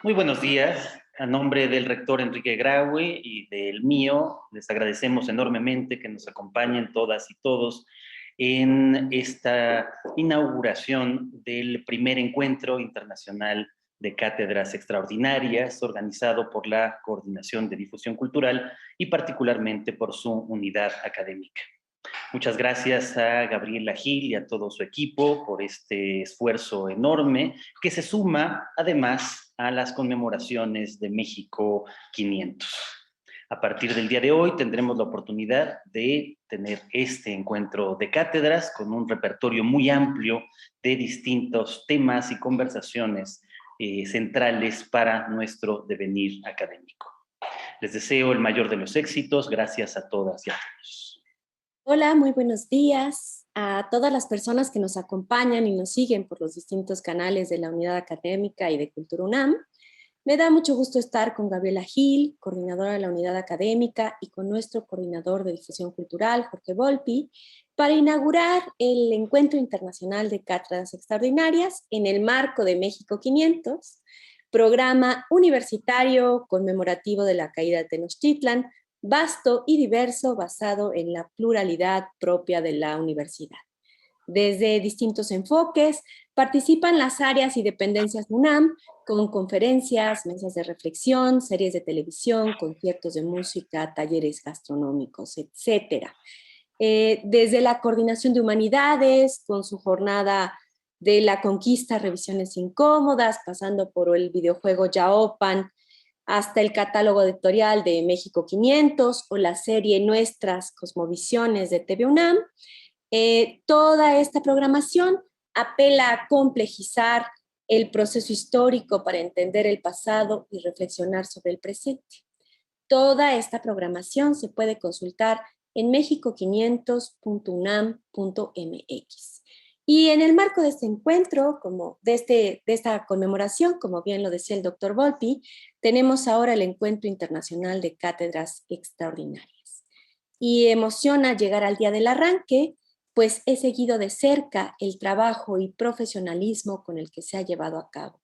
Muy buenos días. A nombre del rector Enrique Graue y del mío, les agradecemos enormemente que nos acompañen todas y todos en esta inauguración del primer encuentro internacional de cátedras extraordinarias organizado por la Coordinación de Difusión Cultural y particularmente por su unidad académica. Muchas gracias a Gabriela Gil y a todo su equipo por este esfuerzo enorme que se suma además a las conmemoraciones de México 500. A partir del día de hoy tendremos la oportunidad de tener este encuentro de cátedras con un repertorio muy amplio de distintos temas y conversaciones centrales para nuestro devenir académico. Les deseo el mayor de los éxitos. Gracias a todas y a todos. Hola, muy buenos días a todas las personas que nos acompañan y nos siguen por los distintos canales de la Unidad Académica y de Cultura UNAM. Me da mucho gusto estar con Gabriela Gil, coordinadora de la Unidad Académica, y con nuestro coordinador de difusión cultural, Jorge Volpi, para inaugurar el Encuentro Internacional de Cátedras Extraordinarias en el marco de México 500, programa universitario conmemorativo de la caída de Tenochtitlan, vasto y diverso, basado en la pluralidad propia de la universidad. Desde distintos enfoques participan las áreas y dependencias UNAM con conferencias, mesas de reflexión, series de televisión, conciertos de música, talleres gastronómicos, etc. Desde la Coordinación de Humanidades, con su jornada de la conquista, revisiones incómodas, pasando por el videojuego Yaopan, hasta el catálogo editorial de México 500 o la serie Nuestras Cosmovisiones de TV UNAM. Toda esta programación apela a complejizar el proceso histórico para entender el pasado y reflexionar sobre el presente. Toda esta programación se puede consultar en mexico500.unam.mx. Y en el marco de este encuentro, de esta conmemoración, como bien lo decía el doctor Volpi, tenemos ahora el Encuentro Internacional de Cátedras Extraordinarias. Y emociona llegar al día del arranque, pues he seguido de cerca el trabajo y profesionalismo con el que se ha llevado a cabo.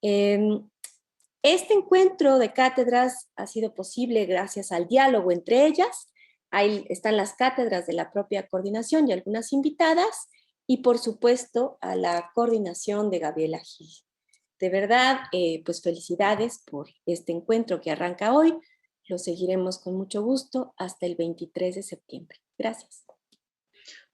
Este encuentro de cátedras ha sido posible gracias al diálogo entre ellas. Ahí están las cátedras de la propia coordinación y algunas invitadas, y por supuesto a la coordinación de Gabriela Gil. De verdad, pues felicidades por este encuentro que arranca hoy. Lo seguiremos con mucho gusto hasta el 23 de septiembre. Gracias.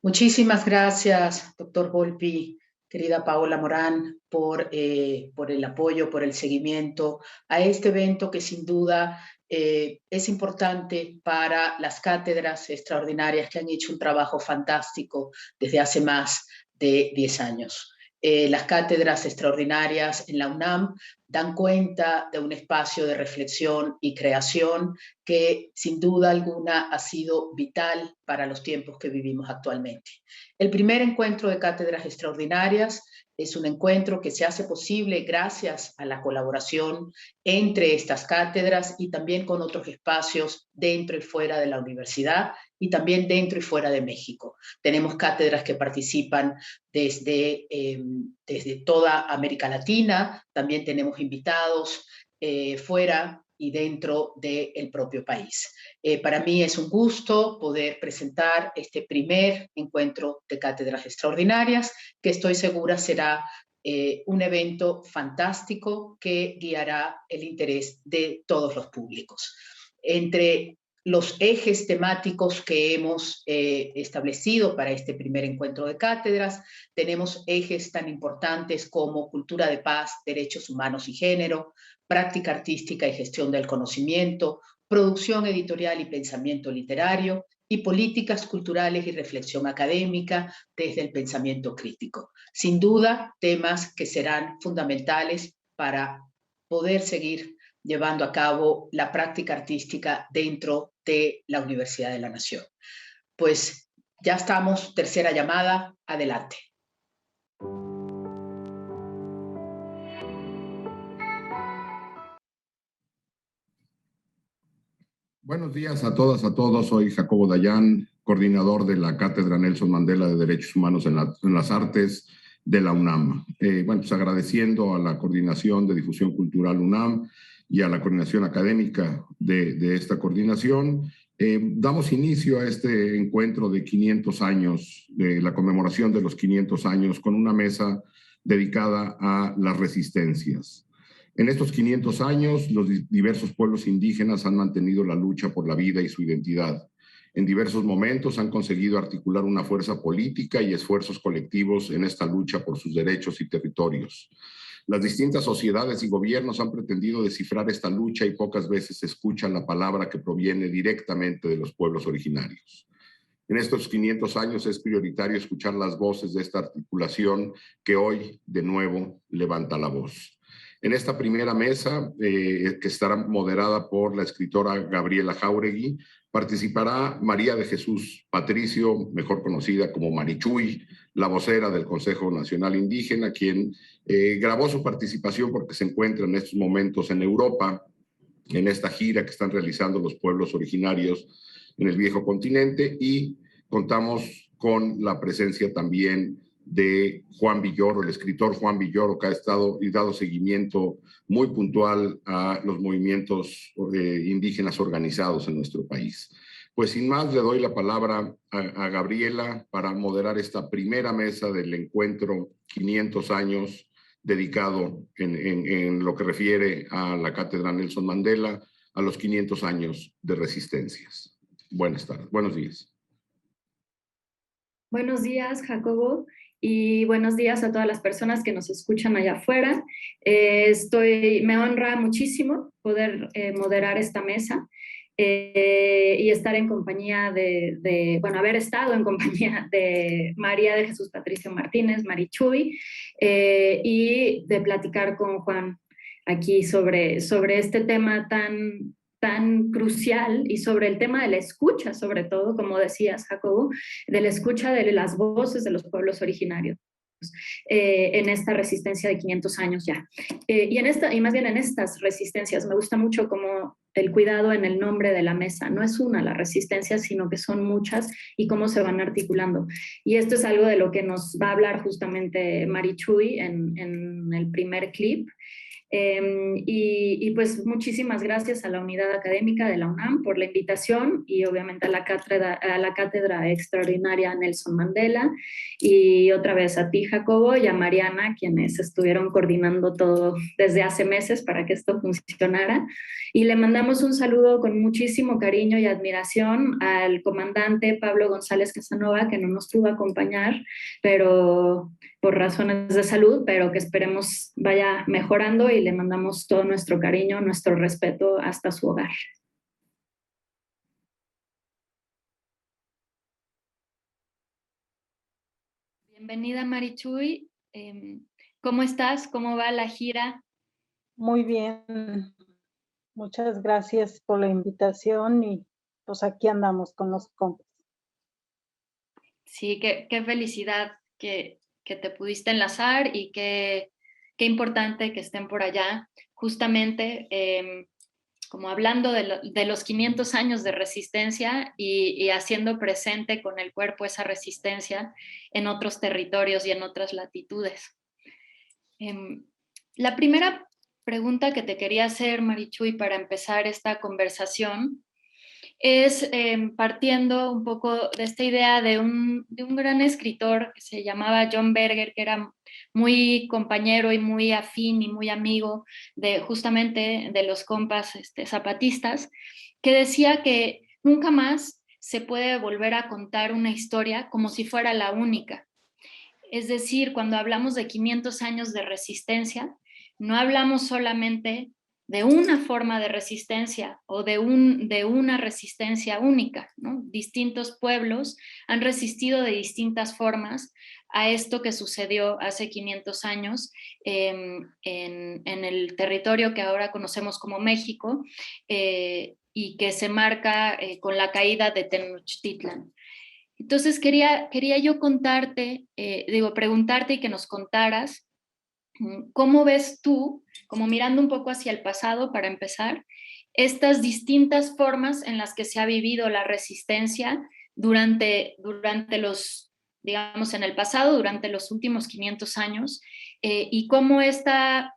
Muchísimas gracias, doctor Volpi, querida Paola Morán, por el apoyo, por el seguimiento a este evento que sin duda es importante para las cátedras extraordinarias que han hecho un trabajo fantástico desde hace más de 10 años. Las cátedras extraordinarias en la UNAM dan cuenta de un espacio de reflexión y creación que sin duda alguna ha sido vital para los tiempos que vivimos actualmente. El primer encuentro de cátedras extraordinarias es un encuentro que se hace posible gracias a la colaboración entre estas cátedras y también con otros espacios dentro y fuera de la universidad y también dentro y fuera de México. Tenemos cátedras que participan desde toda América Latina, también tenemos invitados fuera y dentro del propio país. Para mí es un gusto poder presentar este primer encuentro de cátedras extraordinarias, que estoy segura será un evento fantástico que guiará el interés de todos los públicos. Entre los ejes temáticos que hemos establecido para este primer encuentro de cátedras, tenemos ejes tan importantes como cultura de paz, derechos humanos y género, práctica artística y gestión del conocimiento, producción editorial y pensamiento literario, y políticas culturales y reflexión académica desde el pensamiento crítico. Sin duda, temas que serán fundamentales para poder seguir llevando a cabo la práctica artística dentro de la Universidad de la Nación. Pues ya estamos, tercera llamada, adelante. Buenos días a todas, a todos. Soy Jacobo Dayan, coordinador de la Cátedra Nelson Mandela de Derechos Humanos en las Artes de la UNAM. Bueno, pues agradeciendo a la Coordinación de Difusión Cultural UNAM y a la Coordinación Académica de esta coordinación, damos inicio a este encuentro de 500 años, de la conmemoración de los 500 años, con una mesa dedicada a las resistencias. En estos 500 años, los diversos pueblos indígenas han mantenido la lucha por la vida y su identidad. En diversos momentos han conseguido articular una fuerza política y esfuerzos colectivos en esta lucha por sus derechos y territorios. Las distintas sociedades y gobiernos han pretendido descifrar esta lucha y pocas veces se escucha la palabra que proviene directamente de los pueblos originarios. En estos 500 años es prioritario escuchar las voces de esta articulación que hoy, de nuevo, levanta la voz. En esta primera mesa, que estará moderada por la escritora Gabriela Jáuregui, participará María de Jesús Patricio, mejor conocida como Marichuy, la vocera del Consejo Nacional Indígena, quien grabó su participación porque se encuentra en estos momentos en Europa, en esta gira que están realizando los pueblos originarios en el viejo continente, y contamos con la presencia también de Juan Villoro, el escritor Juan Villoro, que ha estado y dado seguimiento muy puntual a los movimientos indígenas organizados en nuestro país. Pues sin más, le doy la palabra a Gabriela para moderar esta primera mesa del encuentro 500 años dedicado en lo que refiere a la Cátedra Nelson Mandela, a los 500 años de resistencias. Buenas tardes, buenos días. Buenos días, Jacobo, y buenos días a todas las personas que nos escuchan allá afuera. Me honra muchísimo poder moderar esta mesa y estar en compañía haber estado en compañía de María de Jesús Patricio Martínez, Marichuy, y de platicar con Juan aquí sobre este tema tan crucial y sobre el tema de la escucha, sobre todo, como decías, Jacobo, de la escucha de las voces de los pueblos originarios en esta resistencia de 500 años ya. Y más bien en estas resistencias, me gusta mucho como el cuidado en el nombre de la mesa. No es una la resistencia, sino que son muchas y cómo se van articulando. Y esto es algo de lo que nos va a hablar justamente Marichuy en el primer clip. Y pues muchísimas gracias a la Unidad Académica de la UNAM por la invitación y obviamente a la Cátedra Extraordinaria Nelson Mandela, y otra vez a ti, Jacobo, y a Mariana, quienes estuvieron coordinando todo desde hace meses para que esto funcionara. Y le mandamos un saludo con muchísimo cariño y admiración al comandante Pablo González Casanova, que no nos pudo acompañar, pero por razones de salud, pero que esperemos vaya mejorando, y le mandamos todo nuestro cariño, nuestro respeto hasta su hogar. Bienvenida, Marichuy. ¿Cómo estás? ¿Cómo va la gira? Muy bien. Muchas gracias por la invitación y pues aquí andamos con los compas. Sí, qué felicidad que te pudiste enlazar, y qué importante que estén por allá. Justamente, como hablando de los 500 años de resistencia y haciendo presente con el cuerpo esa resistencia en otros territorios y en otras latitudes. La primera pregunta que te quería hacer, Marichuy, para empezar esta conversación es partiendo un poco de esta idea de un gran escritor que se llamaba John Berger, que era muy compañero y muy afín y muy amigo justamente de los compas zapatistas, que decía que nunca más se puede volver a contar una historia como si fuera la única. Es decir, cuando hablamos de 500 años de resistencia, no hablamos solamente de una forma de resistencia o de una resistencia única, ¿no? Distintos pueblos han resistido de distintas formas a esto que sucedió hace 500 años en el territorio que ahora conocemos como México, y que se marca con la caída de Tenochtitlan. Entonces quería yo preguntarte y que nos contaras cómo ves tú, como mirando un poco hacia el pasado para empezar, estas distintas formas en las que se ha vivido la resistencia durante los digamos, en el pasado, durante los últimos 500 años, y cómo esta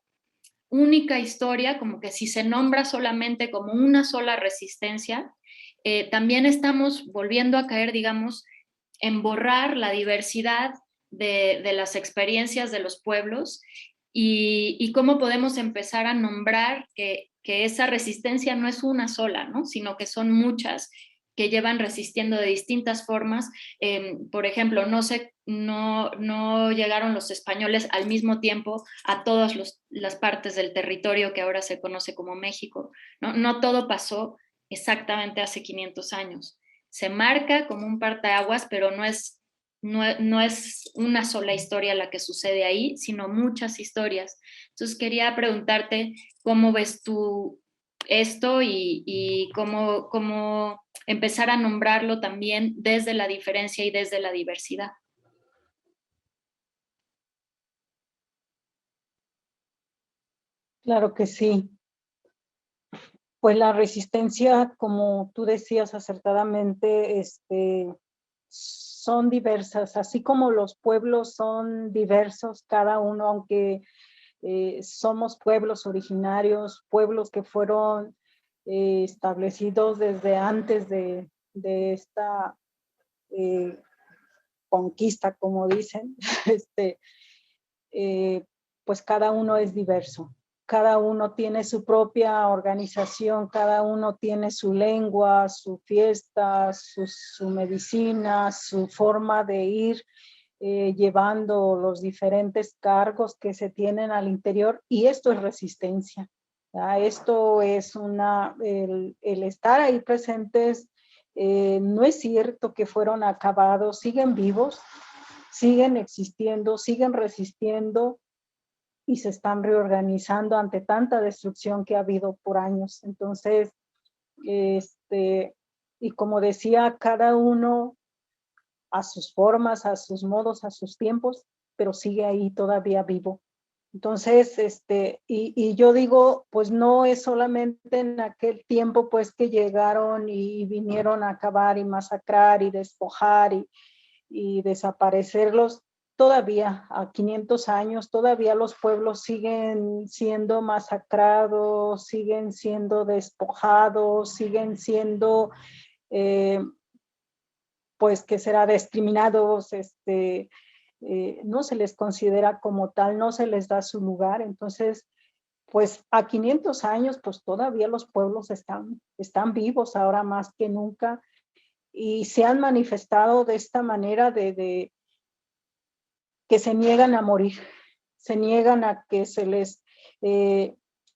única historia, como que si se nombra solamente como una sola resistencia, también estamos volviendo a caer, digamos, en borrar la diversidad de las experiencias de los pueblos y cómo podemos empezar a nombrar que esa resistencia no es una sola, ¿no? Sino que son muchas que llevan resistiendo de distintas formas. Por ejemplo, no llegaron los españoles al mismo tiempo a todas las partes del territorio que ahora se conoce como México, ¿no? No todo pasó exactamente hace 500 años. Se marca como un parteaguas, pero no es una sola historia la que sucede ahí, sino muchas historias. Entonces quería preguntarte cómo ves tú esto y cómo empezar a nombrarlo también desde la diferencia y desde la diversidad. Claro que sí. Pues la resistencia, como tú decías acertadamente, son diversas, así como los pueblos son diversos, cada uno, aunque somos pueblos originarios, pueblos que fueron establecidos desde antes de esta conquista, como dicen, pues cada uno es diverso. Cada uno tiene su propia organización, cada uno tiene su lengua, su fiesta, su medicina, su forma de ir llevando los diferentes cargos que se tienen al interior, y esto es resistencia. Esto es el estar ahí presentes. No es cierto que fueron acabados, siguen vivos, siguen existiendo, siguen resistiendo y se están reorganizando ante tanta destrucción que ha habido por años. Entonces, y como decía, cada uno a sus formas, a sus modos, a sus tiempos, pero sigue ahí todavía vivo. Entonces, y yo digo, pues no es solamente en aquel tiempo pues que llegaron y vinieron a acabar y masacrar y despojar y desaparecerlos. Todavía a 500 años, todavía los pueblos siguen siendo masacrados, siguen siendo despojados, siguen siendo, pues, que será discriminados, no se les considera como tal, no se les da su lugar. Entonces, pues a 500 años, pues todavía los pueblos están vivos ahora más que nunca y se han manifestado de esta manera de que se niegan a morir, se niegan a que se les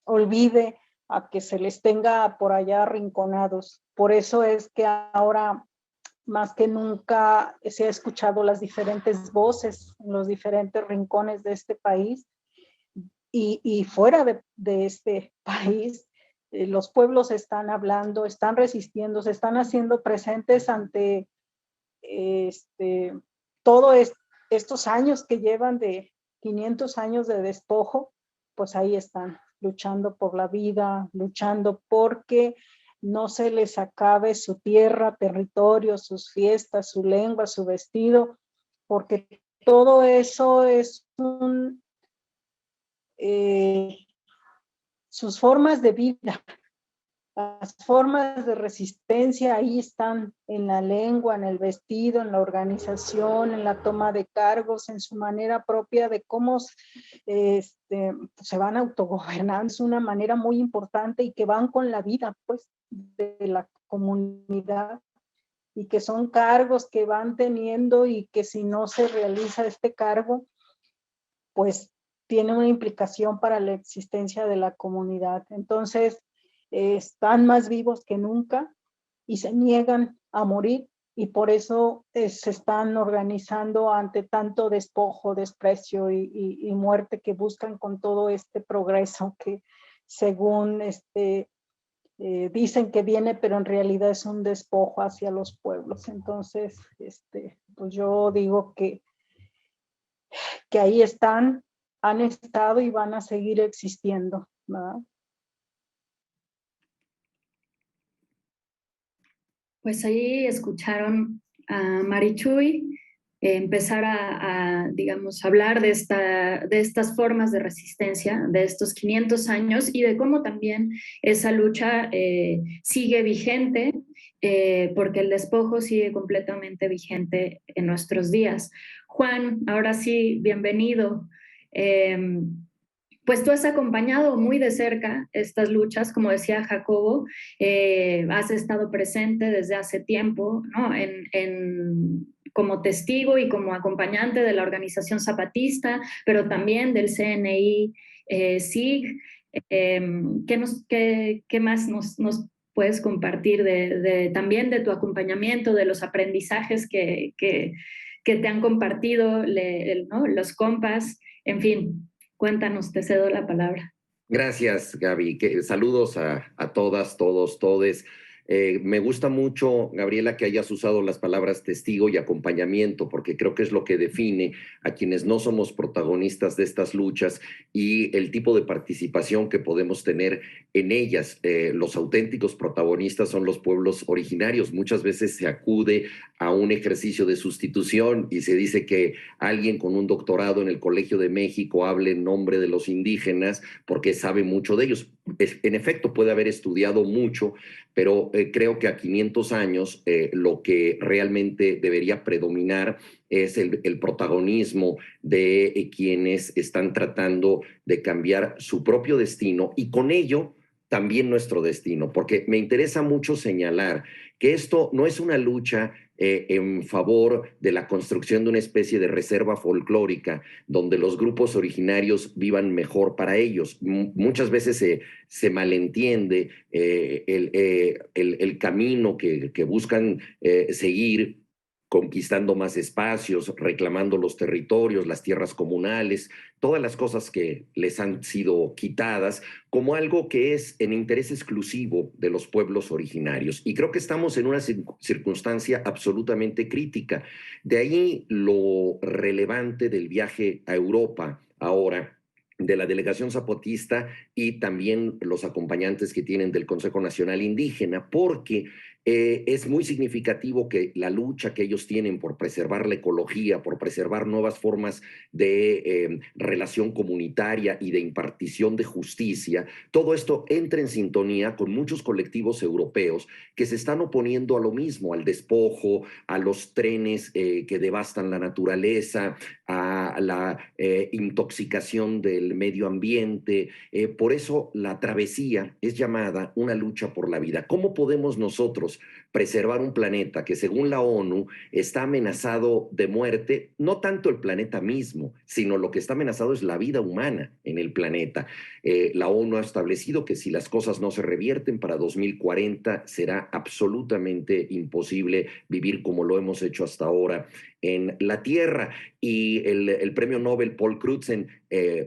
olvide, a que se les tenga por allá arrinconados. Por eso es que ahora más que nunca se ha escuchado las diferentes voces en los diferentes rincones de este país y fuera de este país. Los pueblos están hablando, están resistiendo, se están haciendo presentes ante todo estos años que llevan de 500 años de despojo, pues ahí están luchando por la vida, luchando porque no se les acabe su tierra, territorio, sus fiestas, su lengua, su vestido, porque todo eso es sus formas de vida. Las formas de resistencia ahí están en la lengua, en el vestido, en la organización, en la toma de cargos, en su manera propia de cómo se van autogobernando. Es una manera muy importante y que van con la vida, pues, de la comunidad y que son cargos que van teniendo y que si no se realiza este cargo, pues tiene una implicación para la existencia de la comunidad. Entonces, están más vivos que nunca y se niegan a morir y por eso se están organizando ante tanto despojo, desprecio y muerte que buscan con todo este progreso que según dicen que viene, pero en realidad es un despojo hacia los pueblos. Entonces, pues yo digo que ahí están, han estado y van a seguir existiendo, ¿verdad? Pues ahí escucharon a Marichuy empezar digamos, hablar de estas formas de resistencia, de estos 500 años y de cómo también esa lucha sigue vigente, porque el despojo sigue completamente vigente en nuestros días. Juan, ahora sí, bienvenido. Pues tú has acompañado muy de cerca estas luchas, como decía Jacobo, has estado presente desde hace tiempo, ¿no? Como testigo y como acompañante de la organización zapatista, pero también del CNI SIG. ¿Qué más nos puedes compartir también de tu acompañamiento, de los aprendizajes que te han compartido ¿no? los compas? En fin, cuéntanos, te cedo la palabra. Gracias, Gaby. Saludos a todas, todos, todes. Me gusta mucho, Gabriela, que hayas usado las palabras testigo y acompañamiento, porque creo que es lo que define a quienes no somos protagonistas de estas luchas y el tipo de participación que podemos tener en ellas. Los auténticos protagonistas son los pueblos originarios. Muchas veces se acude a un ejercicio de sustitución y se dice que alguien con un doctorado en el Colegio de México hable en nombre de los indígenas porque sabe mucho de ellos. En efecto, puede haber estudiado mucho, pero creo que a 500 años lo que realmente debería predominar es el protagonismo de quienes están tratando de cambiar su propio destino y con ello también nuestro destino, porque me interesa mucho señalar que esto no es una lucha en favor de la construcción de una especie de reserva folclórica donde los grupos originarios vivan mejor para ellos. Muchas veces se malentiende el camino que buscan seguir, conquistando más espacios, reclamando los territorios, las tierras comunales, todas las cosas que les han sido quitadas, como algo que es en interés exclusivo de los pueblos originarios. Y creo que estamos en una circunstancia absolutamente crítica. De ahí lo relevante del viaje a Europa ahora, de la delegación zapatista y también los acompañantes que tienen del Consejo Nacional Indígena, porque es muy significativo que la lucha que ellos tienen por preservar la ecología, por preservar nuevas formas de relación comunitaria y de impartición de justicia, todo esto entra en sintonía con muchos colectivos europeos que se están oponiendo a lo mismo, al despojo, a los trenes que devastan la naturaleza, a la intoxicación del medio ambiente. Por eso la travesía es llamada una lucha por la vida. ¿Cómo podemos nosotros preservar un planeta que según la ONU está amenazado de muerte? No tanto el planeta mismo, sino lo que está amenazado es la vida humana en el planeta. La ONU ha establecido que si las cosas no se revierten para 2040 será absolutamente imposible vivir como lo hemos hecho hasta ahora en la Tierra. Y el premio Nobel Paul Crutzen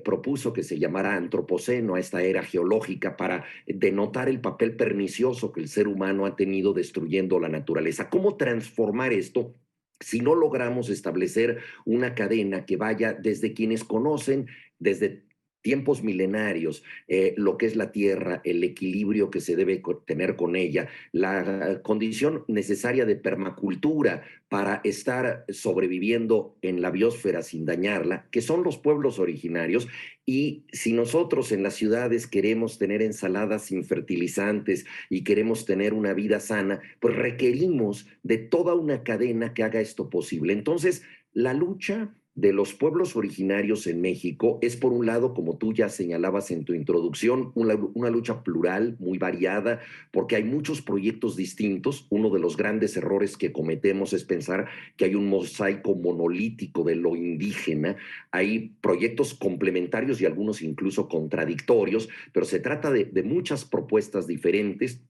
propuso que se llamara antropoceno a esta era geológica para denotar el papel pernicioso que el ser humano ha tenido destruyendo la naturaleza. ¿Cómo transformar esto si no logramos establecer una cadena que vaya desde quienes conocen, desde tiempos milenarios, lo que es la tierra, el equilibrio que se debe tener con ella, la condición necesaria de permacultura para estar sobreviviendo en la biosfera sin dañarla, que son los pueblos originarios? Y si nosotros en las ciudades queremos tener ensaladas sin fertilizantes y queremos tener una vida sana, pues requerimos de toda una cadena que haga esto posible. Entonces, la lucha de los pueblos originarios en México es, por un lado, como tú ya señalabas en tu introducción, una lucha plural, muy variada, porque hay muchos proyectos distintos. Uno de los grandes errores que cometemos es pensar que hay un mosaico monolítico de lo indígena. Hay proyectos complementarios y algunos incluso contradictorios, pero se trata de muchas propuestas diferentes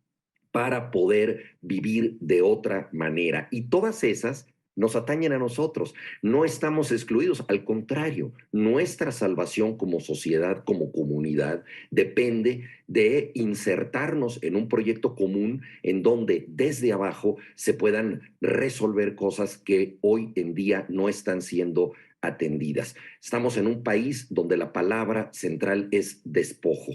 para poder vivir de otra manera. Y todas esas nos atañen a nosotros. No estamos excluidos, al contrario, nuestra salvación como sociedad, como comunidad, depende de insertarnos en un proyecto común en donde desde abajo se puedan resolver cosas que hoy en día no están siendo atendidas. Estamos en un país donde la palabra central es despojo.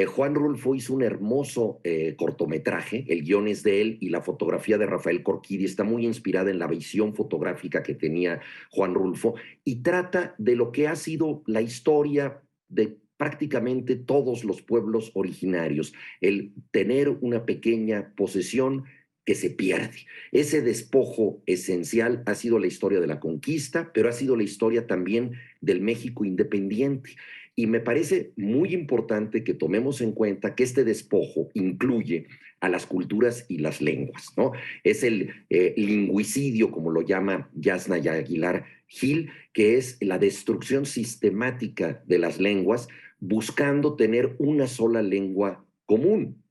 Juan Rulfo hizo un hermoso cortometraje, el guión es de él y la fotografía de Rafael Corquidi está muy inspirada en la visión fotográfica que tenía Juan Rulfo y trata de lo que ha sido la historia de prácticamente todos los pueblos originarios, el tener una pequeña posesión que se pierde. Ese despojo esencial ha sido la historia de la conquista, pero ha sido la historia también del México independiente. Y me parece muy importante que tomemos en cuenta que este despojo incluye a las culturas y las lenguas, ¿no? Es el lingüicidio, como lo llama Yasnaya Aguilar Gil, que es la destrucción sistemática de las lenguas buscando tener una sola lengua común.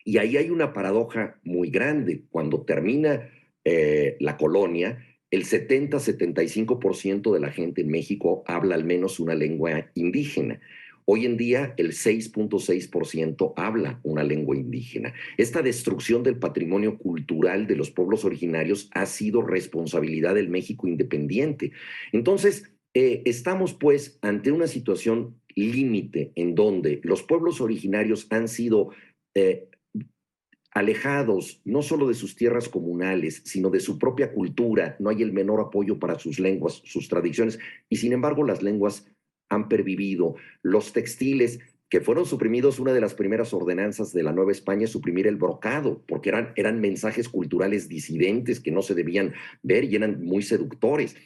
Y ahí hay una paradoja muy grande. Cuando termina la colonia, el 70-75% de la gente en México habla al menos una lengua indígena. Hoy en día el 6.6% habla una lengua indígena. Esta destrucción del patrimonio cultural de los pueblos originarios ha sido responsabilidad del México independiente. Entonces, estamos pues ante una situación límite en donde los pueblos originarios han sido alejados no solo de sus tierras comunales, sino de su propia cultura, no hay el menor apoyo para sus lenguas, sus tradiciones, y sin embargo las lenguas han pervivido. Los textiles que fueron suprimidos, una de las primeras ordenanzas de la Nueva España es suprimir el brocado, porque eran mensajes culturales disidentes que no se debían ver y eran muy seductores.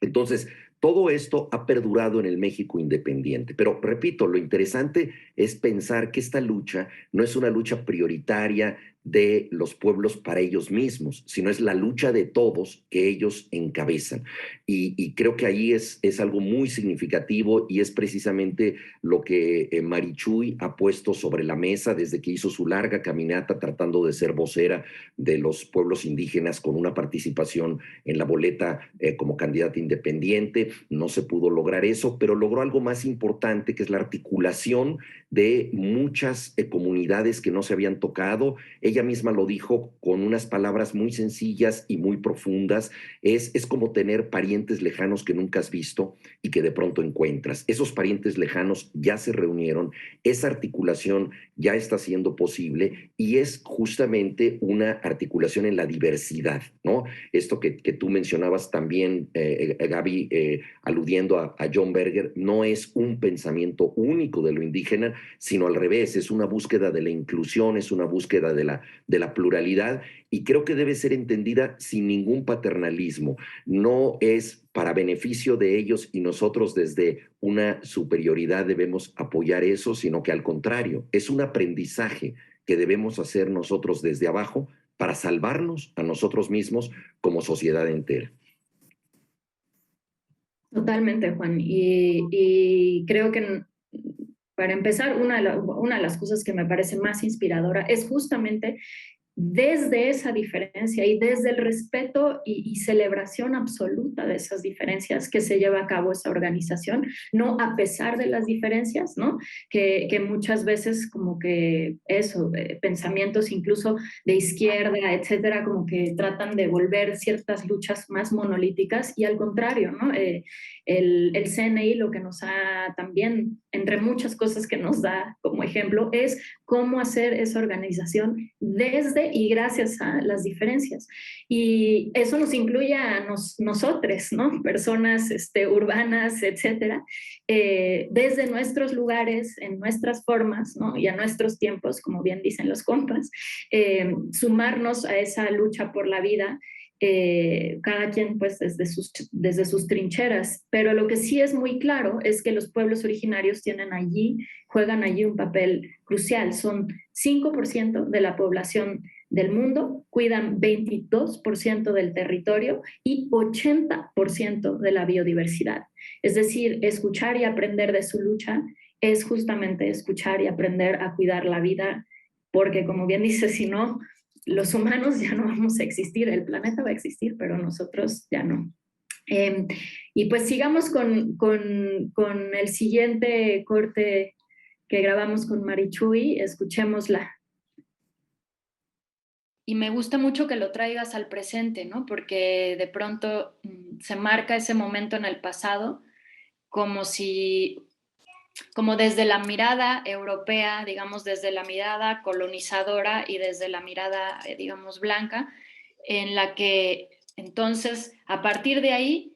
Entonces, todo esto ha perdurado en el México independiente. Pero, repito, lo interesante es pensar que esta lucha no es una lucha prioritaria de los pueblos para ellos mismos, sino es la lucha de todos que ellos encabezan. Y creo que ahí es algo muy significativo y es precisamente lo que Marichuy ha puesto sobre la mesa desde que hizo su larga caminata tratando de ser vocera de los pueblos indígenas con una participación en la boleta como candidata independiente. No se pudo lograr eso, pero logró algo más importante, que es la articulación de muchas comunidades que no se habían tocado. Ella misma lo dijo con unas palabras muy sencillas y muy profundas. Es como tener parientes lejanos que nunca has visto y que de pronto encuentras. Esos parientes lejanos ya se reunieron, esa articulación ya está siendo posible y es justamente una articulación en la diversidad, ¿no? Esto que tú mencionabas también, Gaby, aludiendo a John Berger, no es un pensamiento único de lo indígena, sino al revés, es una búsqueda de la inclusión, es una búsqueda de la pluralidad, y creo que debe ser entendida sin ningún paternalismo. No es para beneficio de ellos y nosotros desde una superioridad debemos apoyar eso, sino que al contrario, es un aprendizaje que debemos hacer nosotros desde abajo para salvarnos a nosotros mismos como sociedad entera. Totalmente, Juan. Y creo que para empezar, una de las cosas que me parece más inspiradora es justamente desde esa diferencia y desde el respeto y celebración absoluta de esas diferencias que se lleva a cabo esa organización, no a pesar de las diferencias, ¿no? Que muchas veces como que eso, pensamientos incluso de izquierda, etcétera, como que tratan de volver ciertas luchas más monolíticas y al contrario, ¿no? El CNI lo que nos ha también, entre muchas cosas que nos da como ejemplo, es cómo hacer esa organización desde y gracias a las diferencias. Y eso nos incluye a nosotros, ¿no? Personas urbanas, etcétera, desde nuestros lugares, en nuestras formas, ¿no? Y a nuestros tiempos, como bien dicen los compas, sumarnos a esa lucha por la vida, cada quien pues desde sus trincheras, pero lo que sí es muy claro es que los pueblos originarios juegan allí un papel crucial. Son 5% de la población del mundo, cuidan 22% del territorio y 80% de la biodiversidad. Es decir, escuchar y aprender de su lucha es justamente escuchar y aprender a cuidar la vida, porque como bien dice, si no, los humanos ya no vamos a existir, el planeta va a existir, pero nosotros ya no. Y pues sigamos con el siguiente corte que grabamos con Marichuy, escuchémosla. Y me gusta mucho que lo traigas al presente, ¿no? Porque de pronto se marca ese momento en el pasado como si como desde la mirada europea, digamos, desde la mirada colonizadora y desde la mirada, digamos, blanca, en la que entonces, a partir de ahí,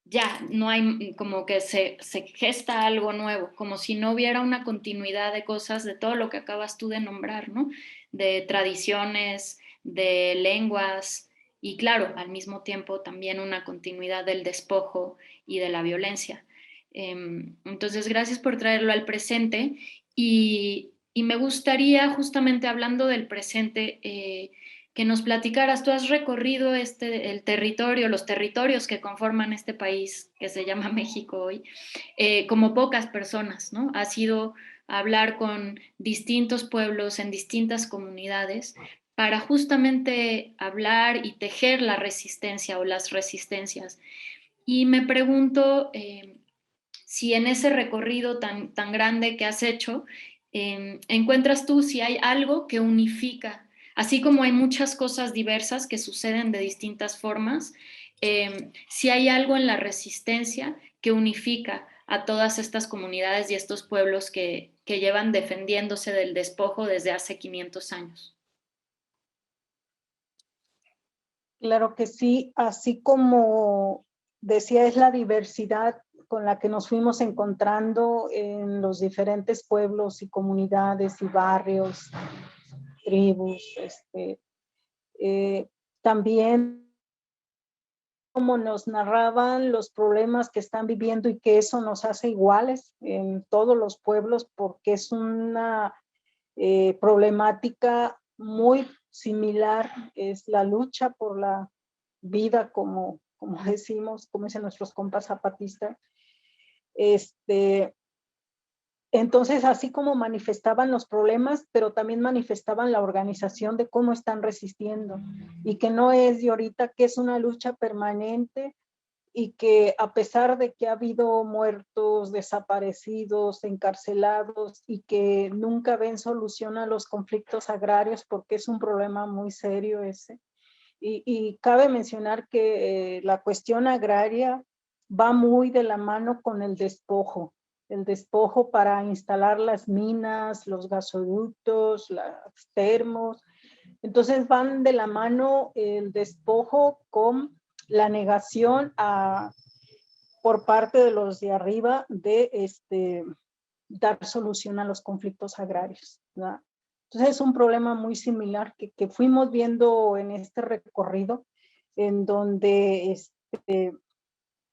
ya no hay, como que se gesta algo nuevo, como si no hubiera una continuidad de cosas, de todo lo que acabas tú de nombrar, ¿no? De tradiciones, de lenguas y claro, al mismo tiempo también una continuidad del despojo y de la violencia. Entonces, gracias por traerlo al presente y me gustaría, justamente hablando del presente, que nos platicaras. Tú has recorrido el territorio, los territorios que conforman este país que se llama México hoy, como pocas personas, ¿no? Has ido a hablar con distintos pueblos en distintas comunidades para justamente hablar y tejer la resistencia o las resistencias. Y me pregunto si en ese recorrido tan grande que has hecho, encuentras tú si hay algo que unifica, así como hay muchas cosas diversas que suceden de distintas formas, si hay algo en la resistencia que unifica a todas estas comunidades y estos pueblos que llevan defendiéndose del despojo desde hace 500 años. Claro que sí, así como decía, es la diversidad con la que nos fuimos encontrando en los diferentes pueblos y comunidades y barrios, tribus, también como nos narraban los problemas que están viviendo y que eso nos hace iguales en todos los pueblos porque es una problemática muy similar, es la lucha por la vida, como decimos, como dicen nuestros compas zapatistas. Entonces, así como manifestaban los problemas, pero también manifestaban la organización de cómo están resistiendo y que no es de ahorita, que es una lucha permanente y que a pesar de que ha habido muertos, desaparecidos, encarcelados y que nunca ven solución a los conflictos agrarios porque es un problema muy serio ese. Y cabe mencionar que la cuestión agraria va muy de la mano con el despojo para instalar las minas, los gasoductos, las termos. Entonces van de la mano el despojo con la negación por parte de los de arriba de dar solución a los conflictos agrarios, ¿verdad? Entonces es un problema muy similar que fuimos viendo en este recorrido, en donde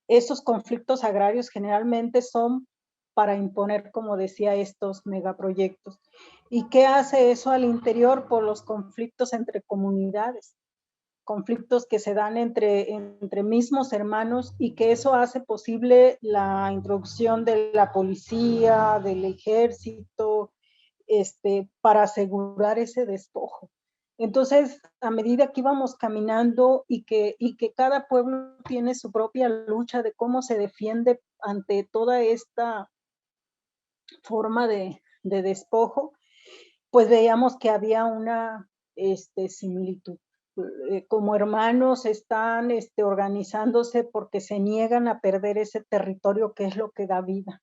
esos conflictos agrarios generalmente son para imponer, como decía, estos megaproyectos. ¿Y qué hace eso al interior? Por los conflictos entre comunidades, conflictos que se dan entre mismos hermanos y que eso hace posible la introducción de la policía, del ejército, para asegurar ese despojo. Entonces, a medida que íbamos caminando y que cada pueblo tiene su propia lucha de cómo se defiende ante toda esta forma de despojo, pues veíamos que había una similitud. Como hermanos están organizándose porque se niegan a perder ese territorio que es lo que da vida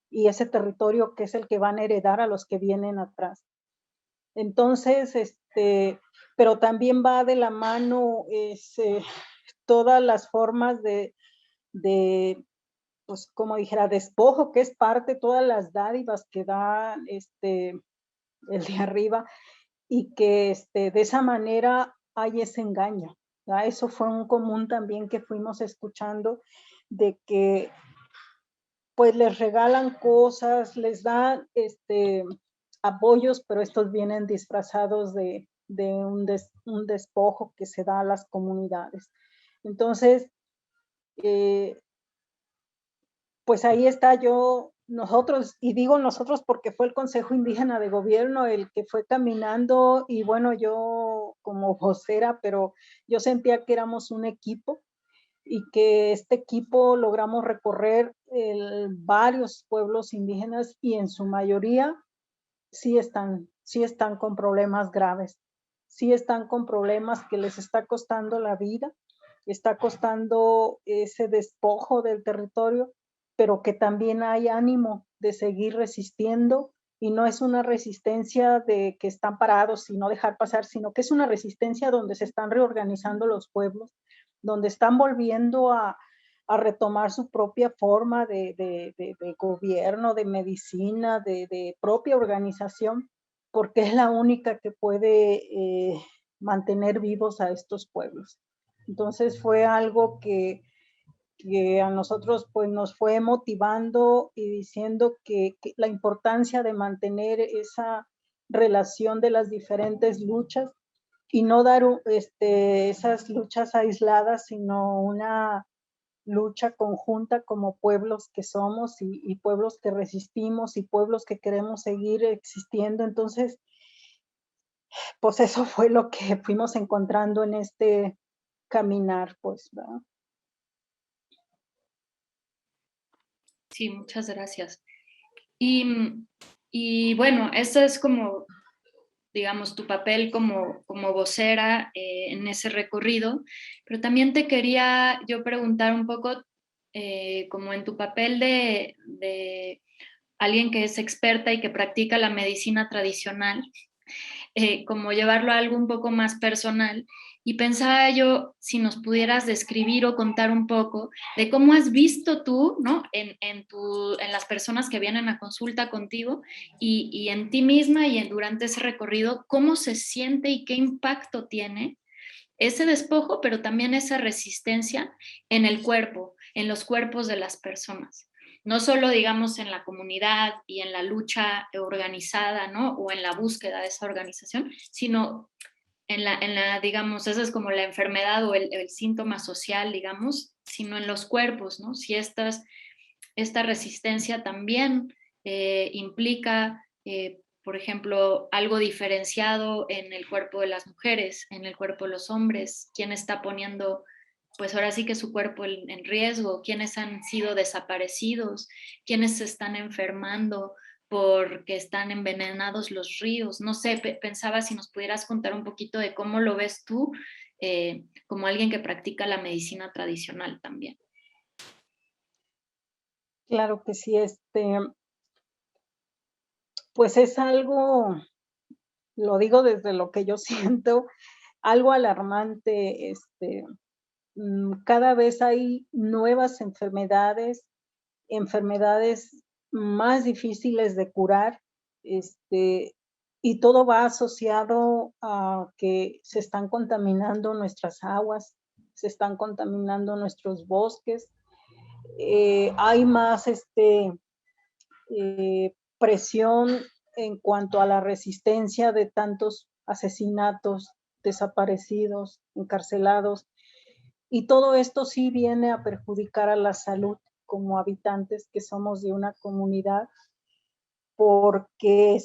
y ese territorio que es el que van a heredar a los que vienen atrás. Entonces, pero también va de la mano todas las formas de, pues como dijera, despojo, que es parte de todas las dádivas que da el de arriba y que de esa manera hay ese engaño, ¿verdad? Eso fue un común también que fuimos escuchando, de que pues les regalan cosas, les dan apoyos, pero estos vienen disfrazados de un despojo que se da a las comunidades. Entonces, pues ahí está nosotros, y digo nosotros porque fue el Consejo Indígena de Gobierno el que fue caminando, y bueno, yo como vocera, pero yo sentía que éramos un equipo, y que este equipo logramos recorrer varios pueblos indígenas, y en su mayoría sí están con problemas graves, sí están con problemas que les está costando la vida, está costando ese despojo del territorio, pero que también hay ánimo de seguir resistiendo, y no es una resistencia de que están parados y no dejar pasar, sino que es una resistencia donde se están reorganizando los pueblos, donde están volviendo a retomar su propia forma de gobierno, de medicina, de propia organización, porque es la única que puede mantener vivos a estos pueblos. Entonces fue algo que a nosotros pues nos fue motivando y diciendo que la importancia de mantener esa relación de las diferentes luchas y no dar esas luchas aisladas, sino una lucha conjunta como pueblos que somos y pueblos que resistimos y pueblos que queremos seguir existiendo. Entonces, pues eso fue lo que fuimos encontrando en este caminar, pues, ¿verdad? Sí, muchas gracias. Y bueno, ese es como, digamos, tu papel como vocera en ese recorrido, pero también te quería yo preguntar un poco, como en tu papel de alguien que es experta y que practica la medicina tradicional, como llevarlo a algo un poco más personal. Y pensaba yo si nos pudieras describir o contar un poco de cómo has visto tú, ¿no? En las personas que vienen a consulta contigo y en ti misma y durante ese recorrido, cómo se siente y qué impacto tiene ese despojo, pero también esa resistencia en el cuerpo, en los cuerpos de las personas. No solo, digamos, en la comunidad y en la lucha organizada, ¿no? O en la búsqueda de esa organización, sino en la digamos, esa es como la enfermedad o el síntoma social, digamos, sino en los cuerpos, ¿no? Si esta resistencia también implica, por ejemplo, algo diferenciado en el cuerpo de las mujeres, en el cuerpo de los hombres, quién está poniendo, pues ahora sí que su cuerpo en riesgo, quiénes han sido desaparecidos, quiénes se están enfermando porque están envenenados los ríos. No sé, pensaba si nos pudieras contar un poquito de cómo lo ves tú como alguien que practica la medicina tradicional también. Claro que sí, pues es algo, lo digo desde lo que yo siento, algo alarmante. Cada vez hay nuevas enfermedades más difíciles de curar, y todo va asociado a que se están contaminando nuestras aguas, se están contaminando nuestros bosques, hay más presión en cuanto a la resistencia de tantos asesinatos, desaparecidos, encarcelados, y todo esto sí viene a perjudicar a la salud como habitantes que somos de una comunidad, porque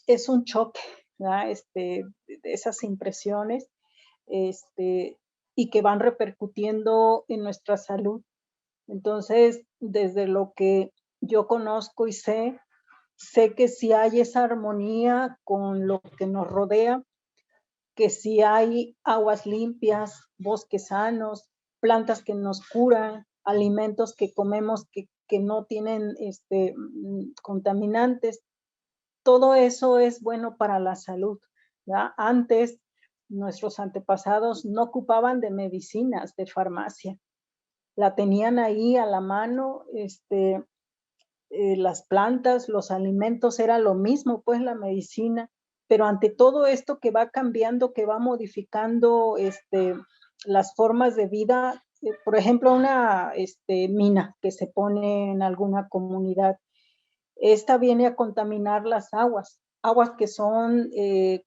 es un choque, ¿verdad? Esas impresiones, y que van repercutiendo en nuestra salud. Entonces, desde lo que yo conozco y sé que si hay esa armonía con lo que nos rodea, que si hay aguas limpias, bosques sanos, plantas que nos curan, alimentos que comemos que no tienen contaminantes, todo eso es bueno para la salud, ¿verdad? Antes, nuestros antepasados no ocupaban de medicinas, de farmacia. La tenían ahí a la mano, las plantas, los alimentos, era lo mismo, pues la medicina. Pero ante todo esto que va cambiando, que va modificando las formas de vida, por ejemplo, una mina que se pone en alguna comunidad, esta viene a contaminar las aguas que son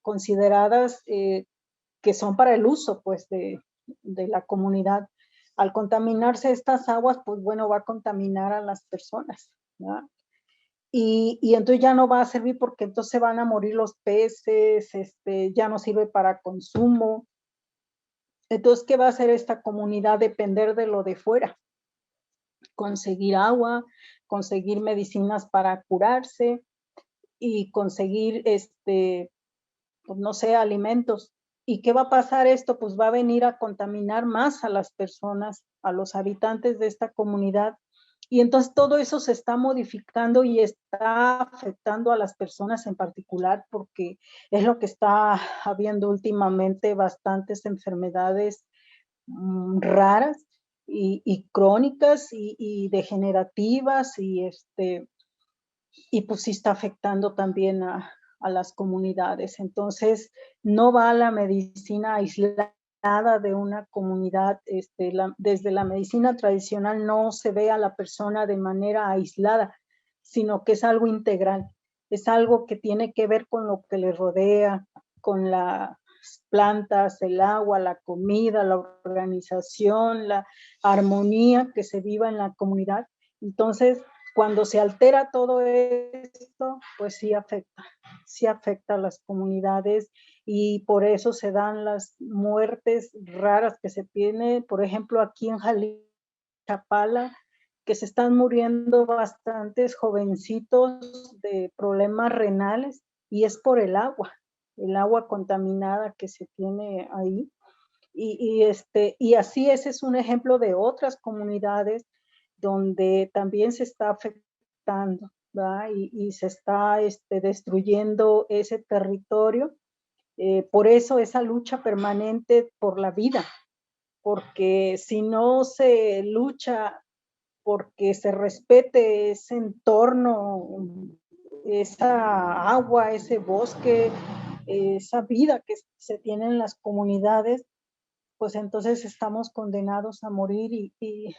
consideradas que son para el uso, pues, de la comunidad. Al contaminarse estas aguas, pues bueno, va a contaminar a las personas, ¿verdad? Y entonces ya no va a servir porque entonces van a morir los peces, ya no sirve para consumo. Entonces, ¿qué va a hacer esta comunidad? Depender de lo de fuera. Conseguir agua, conseguir medicinas para curarse y conseguir, pues no sé, alimentos. ¿Y qué va a pasar esto? Pues va a venir a contaminar más a las personas, a los habitantes de esta comunidad, Y entonces todo eso se está modificando y está afectando a las personas en particular, porque es lo que está habiendo últimamente, bastantes enfermedades raras y crónicas y degenerativas, y pues sí está afectando también a las comunidades. Entonces no va la medicina aislada de una comunidad. Desde la medicina tradicional no se ve a la persona de manera aislada, sino que es algo integral, es algo que tiene que ver con lo que le rodea, con las plantas, el agua, la comida, la organización, la armonía que se viva en la comunidad. Entonces, cuando se altera todo esto, pues sí afecta a las comunidades, y por eso se dan las muertes raras que se tienen, por ejemplo, aquí en Jalisco, Chapala, que se están muriendo bastantes jovencitos de problemas renales, y es por el agua contaminada que se tiene ahí. Y así ese es un ejemplo de otras comunidades donde también se está afectando, ¿verdad? Y se está destruyendo ese territorio. Por eso esa lucha permanente por la vida, porque si no se lucha porque se respete ese entorno, esa agua, ese bosque, esa vida que se tiene en las comunidades, pues entonces estamos condenados a morir. Y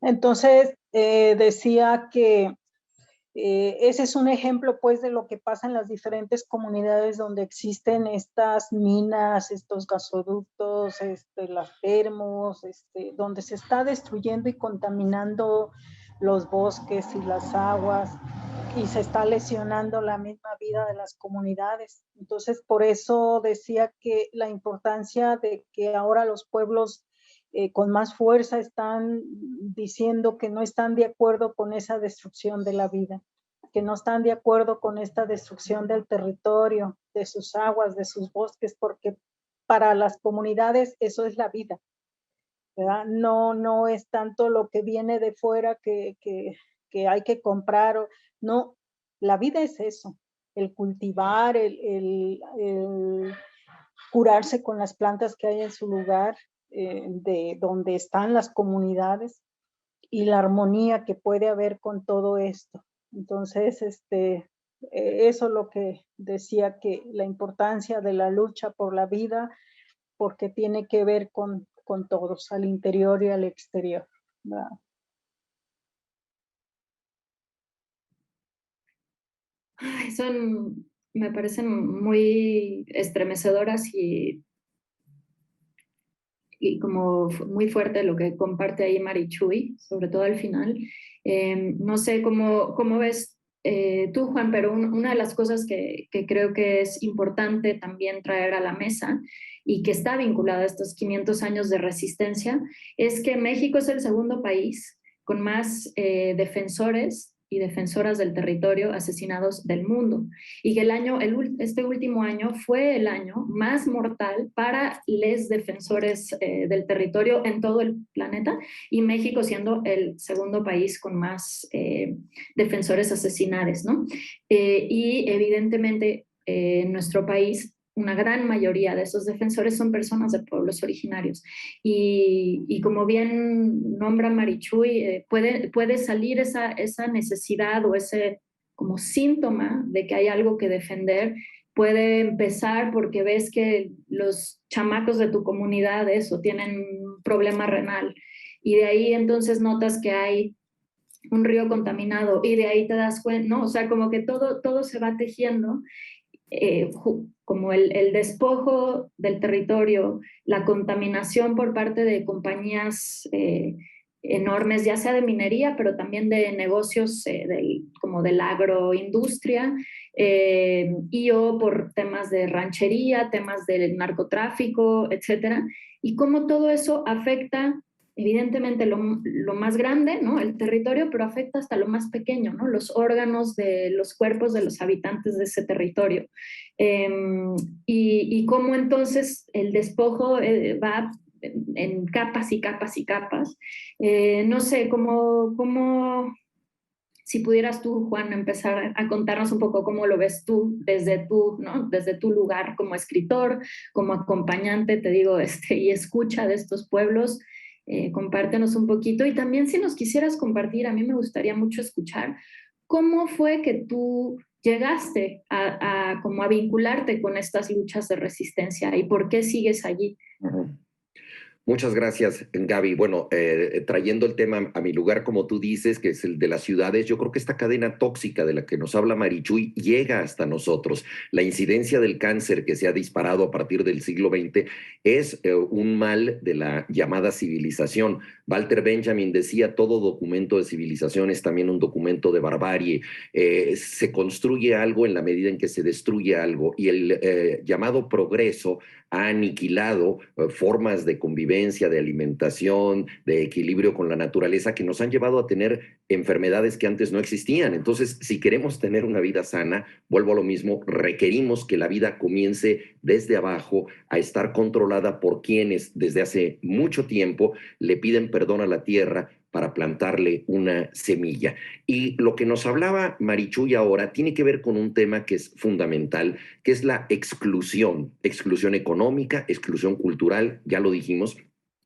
entonces decía que ese es un ejemplo pues de lo que pasa en las diferentes comunidades donde existen estas minas, estos gasoductos, las termos, donde se está destruyendo y contaminando los bosques y las aguas, y se está lesionando la misma vida de las comunidades. Entonces, por eso decía que la importancia de que ahora los pueblos con más fuerza están diciendo que no están de acuerdo con esa destrucción de la vida, que no están de acuerdo con esta destrucción del territorio, de sus aguas, de sus bosques, porque para las comunidades eso es la vida, ¿verdad? No es tanto lo que viene de fuera que hay que comprar, no, la vida es eso, el cultivar, el curarse con las plantas que hay en su lugar, de donde están las comunidades, y la armonía que puede haber con todo esto. Entonces, eso es lo que decía, que la importancia de la lucha por la vida, porque tiene que ver con todos, al interior y al exterior, ¿verdad? Ay, me parecen muy estremecedoras y como muy fuerte lo que comparte ahí Marichuy, sobre todo al final. No sé cómo ves tú, Juan, pero una de las cosas que creo que es importante también traer a la mesa y que está vinculada a estos 500 años de resistencia es que México es el segundo país con más defensores y defensoras del territorio asesinados del mundo, y que este último año fue el año más mortal para los defensores del territorio en todo el planeta, y México siendo el segundo país con más defensores asesinados, ¿no? Y evidentemente en nuestro país una gran mayoría de esos defensores son personas de pueblos originarios. Y como bien nombra Marichuy, puede salir esa necesidad o ese como síntoma de que hay algo que defender. Puede empezar porque ves que los chamacos de tu comunidad eso tienen un problema renal, y de ahí entonces notas que hay un río contaminado, y de ahí te das cuenta, ¿no? O sea, como que todo se va tejiendo, como el despojo del territorio, la contaminación por parte de compañías enormes, ya sea de minería, pero también de negocios como de la agroindustria, y o por temas de ranchería, temas del narcotráfico, etcétera, y cómo todo eso afecta evidentemente lo más grande, ¿no? El territorio, pero afecta hasta lo más pequeño, ¿no? Los órganos de los cuerpos de los habitantes de ese territorio. Y cómo entonces el despojo va en capas y capas y capas. No sé, si pudieras tú, Juan, empezar a contarnos un poco cómo lo ves tú, ¿no? Desde tu lugar como escritor, como acompañante, te digo, y escucha de estos pueblos. Compártenos un poquito, y también si nos quisieras compartir, a mí me gustaría mucho escuchar cómo fue que tú llegaste como a vincularte con estas luchas de resistencia y por qué sigues allí. Uh-huh. Muchas gracias, Gaby. Bueno, trayendo el tema a mi lugar, como tú dices, que es el de las ciudades, yo creo que esta cadena tóxica de la que nos habla Marichuy llega hasta nosotros. La incidencia del cáncer que se ha disparado a partir del siglo XX es un mal de la llamada civilización. Walter Benjamin decía, todo documento de civilización es también un documento de barbarie. Se construye algo en la medida en que se destruye algo, y el llamado progreso ha aniquilado formas de convivencia, de alimentación, de equilibrio con la naturaleza, que nos han llevado a tener enfermedades que antes no existían. Entonces, si queremos tener una vida sana, vuelvo a lo mismo, requerimos que la vida comience desde abajo a estar controlada por quienes desde hace mucho tiempo le piden perdón a la tierra para plantarle una semilla. Y lo que nos hablaba Marichuy ahora tiene que ver con un tema que es fundamental, que es la exclusión económica, exclusión cultural, ya lo dijimos,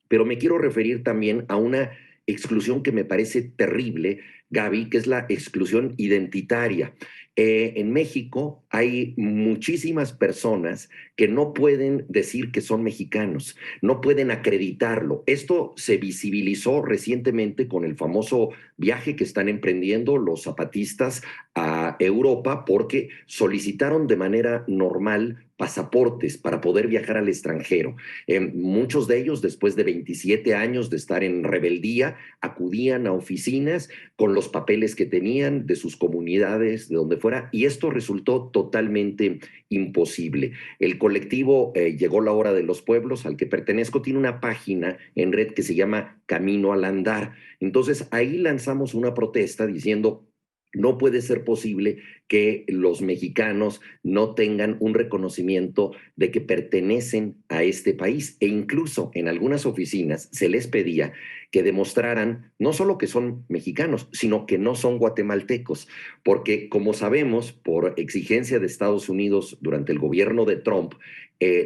pero me quiero referir también a una exclusión que me parece terrible, Gaby, que es la exclusión identitaria. En México hay muchísimas personas que no pueden decir que son mexicanos, no pueden acreditarlo. Esto se visibilizó recientemente con el famoso viaje que están emprendiendo los zapatistas a Europa, porque solicitaron de manera normal pasaportes para poder viajar al extranjero. Muchos de ellos, después de 27 años de estar en rebeldía, acudían a oficinas con los papeles que tenían de sus comunidades, de donde fuera, y esto resultó totalmente imposible. El colectivo Llegó la Hora de los Pueblos, al que pertenezco, tiene una página en red que se llama Camino al Andar. Entonces ahí lanzamos una protesta diciendo: no puede ser posible que los mexicanos no tengan un reconocimiento de que pertenecen a este país, e incluso en algunas oficinas se les pedía que demostraran no solo que son mexicanos, sino que no son guatemaltecos, porque como sabemos, por exigencia de Estados Unidos durante el gobierno de Trump,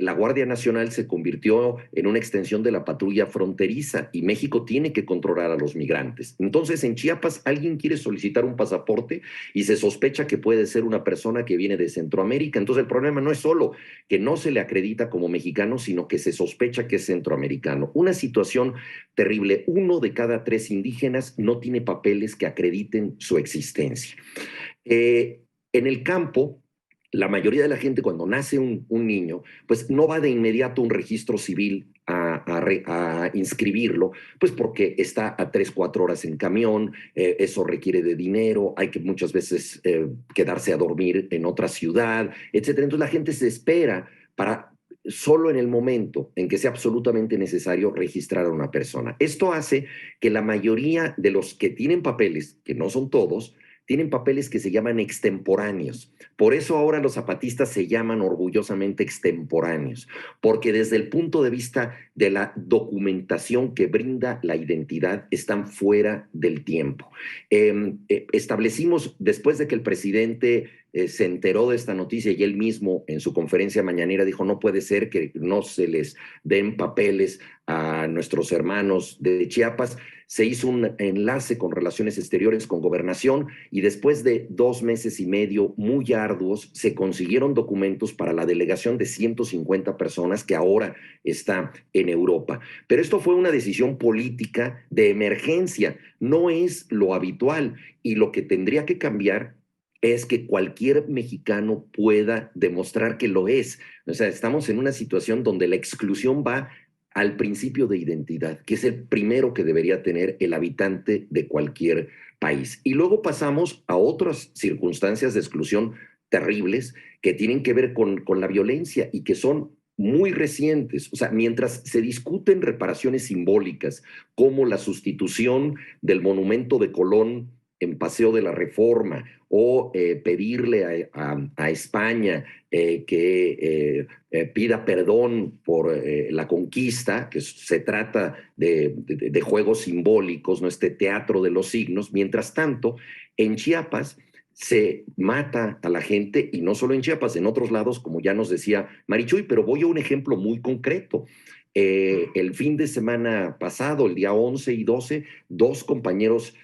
la Guardia Nacional se convirtió en una extensión de la patrulla fronteriza y México tiene que controlar a los migrantes. Entonces, en Chiapas alguien quiere solicitar un pasaporte y se sospecha que puede ser una persona que viene de Centroamérica. Entonces, el problema no es solo que no se le acredita como mexicano, sino que se sospecha que es centroamericano. Una situación terrible. 1 de cada 3 indígenas no tiene papeles que acrediten su existencia. En el campo, la mayoría de la gente, cuando nace un niño, pues no va de inmediato a un registro civil a inscribirlo, pues porque está a 3-4 horas en camión, eso requiere de dinero, hay que muchas veces quedarse a dormir en otra ciudad, etcétera. Entonces la gente se espera para solo en el momento en que sea absolutamente necesario registrar a una persona. Esto hace que la mayoría de los que tienen papeles, que no son todos, tienen papeles que se llaman extemporáneos. Por eso ahora los zapatistas se llaman orgullosamente extemporáneos, porque desde el punto de vista de la documentación que brinda la identidad, están fuera del tiempo. Establecimos, después de que el presidente se enteró de esta noticia y él mismo en su conferencia mañanera dijo: no puede ser que no se les den papeles a nuestros hermanos de Chiapas, se hizo un enlace con Relaciones Exteriores, con Gobernación, y después de 2 meses y medio muy arduos, se consiguieron documentos para la delegación de 150 personas que ahora está en Europa. Pero esto fue una decisión política de emergencia, no es lo habitual, y lo que tendría que cambiar es que cualquier mexicano pueda demostrar que lo es. O sea, estamos en una situación donde la exclusión va al principio de identidad, que es el primero que debería tener el habitante de cualquier país. Y luego pasamos a otras circunstancias de exclusión terribles que tienen que ver con la violencia y que son muy recientes. O sea, mientras se discuten reparaciones simbólicas como la sustitución del monumento de Colón en Paseo de la Reforma o pedirle a España que pida perdón por la conquista, que se trata de juegos simbólicos, ¿no? Este teatro de los signos. Mientras tanto, en Chiapas se mata a la gente, y no solo en Chiapas, en otros lados, como ya nos decía Marichuy, pero voy a un ejemplo muy concreto. El fin de semana pasado, el día 11 y 12, dos compañeros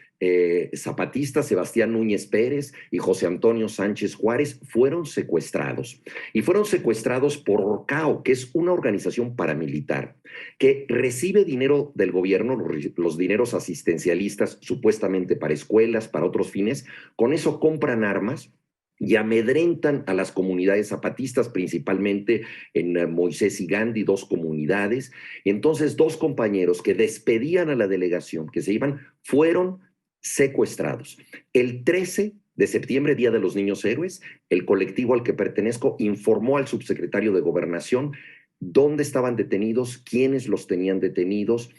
zapatistas, Sebastián Núñez Pérez y José Antonio Sánchez Juárez, fueron secuestrados. Y fueron secuestrados por Orcao, que es una organización paramilitar que recibe dinero del gobierno, los dineros asistencialistas, supuestamente para escuelas, para otros fines. Con eso compran armas y amedrentan a las comunidades zapatistas, principalmente en Moisés y Gandhi, dos comunidades. Entonces, dos compañeros que despedían a la delegación, que se iban, fueron secuestrados. El 13 de septiembre, Día de los Niños Héroes, el colectivo al que pertenezco informó al subsecretario de Gobernación dónde estaban detenidos, quiénes los tenían detenidos,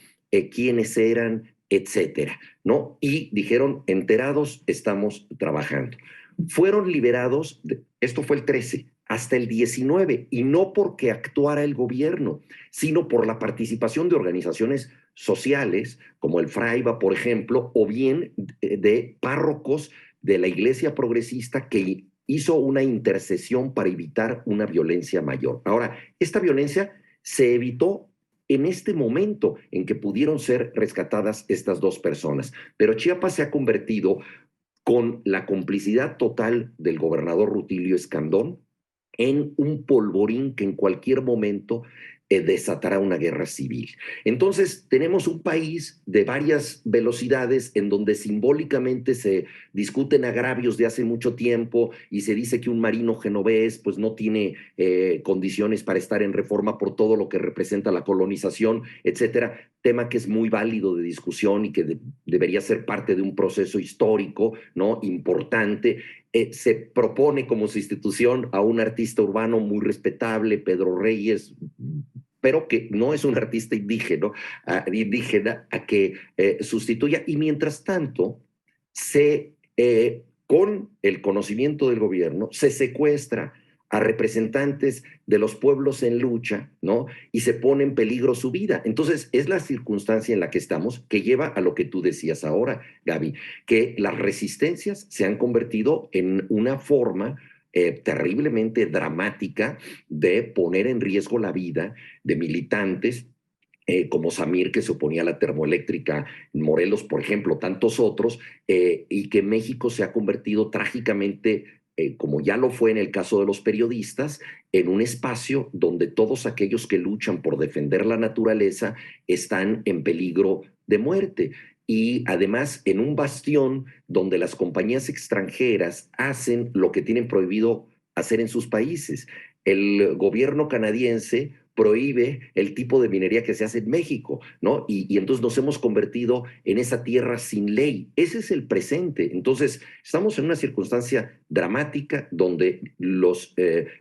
quiénes eran, etcétera, ¿no? Y dijeron, enterados, estamos trabajando. Fueron liberados, esto fue el 13, hasta el 19, y no porque actuara el gobierno, sino por la participación de organizaciones sociales, como el Fraiba, por ejemplo, o bien de párrocos de la Iglesia Progresista que hizo una intercesión para evitar una violencia mayor. Ahora, esta violencia se evitó en este momento en que pudieron ser rescatadas estas dos personas, pero Chiapas se ha convertido, con la complicidad total del gobernador Rutilio Escandón, en un polvorín que en cualquier momento desatará una guerra civil. Entonces, tenemos un país de varias velocidades en donde simbólicamente se discuten agravios de hace mucho tiempo y se dice que un marino genovés pues no tiene condiciones para estar en Reforma por todo lo que representa la colonización, etcétera, tema que es muy válido de discusión y que debería ser parte de un proceso histórico, ¿no? Importante. Se propone como sustitución a un artista urbano muy respetable, Pedro Reyes, pero que no es un artista indígena, a que sustituya. Y mientras tanto, con el conocimiento del gobierno, se secuestra a representantes de los pueblos en lucha, ¿no? Y se pone en peligro su vida. Entonces, es la circunstancia en la que estamos que lleva a lo que tú decías ahora, Gaby, que las resistencias se han convertido en una forma terriblemente dramática de poner en riesgo la vida de militantes como Samir, que se oponía a la termoeléctrica en Morelos, por ejemplo, tantos otros, y que México se ha convertido trágicamente, como ya lo fue en el caso de los periodistas, en un espacio donde todos aquellos que luchan por defender la naturaleza están en peligro de muerte. Y además en un bastión donde las compañías extranjeras hacen lo que tienen prohibido hacer en sus países. El gobierno canadiense prohíbe el tipo de minería que se hace en México, ¿no? Y entonces nos hemos convertido en esa tierra sin ley. Ese es el presente. Entonces, estamos en una circunstancia dramática donde los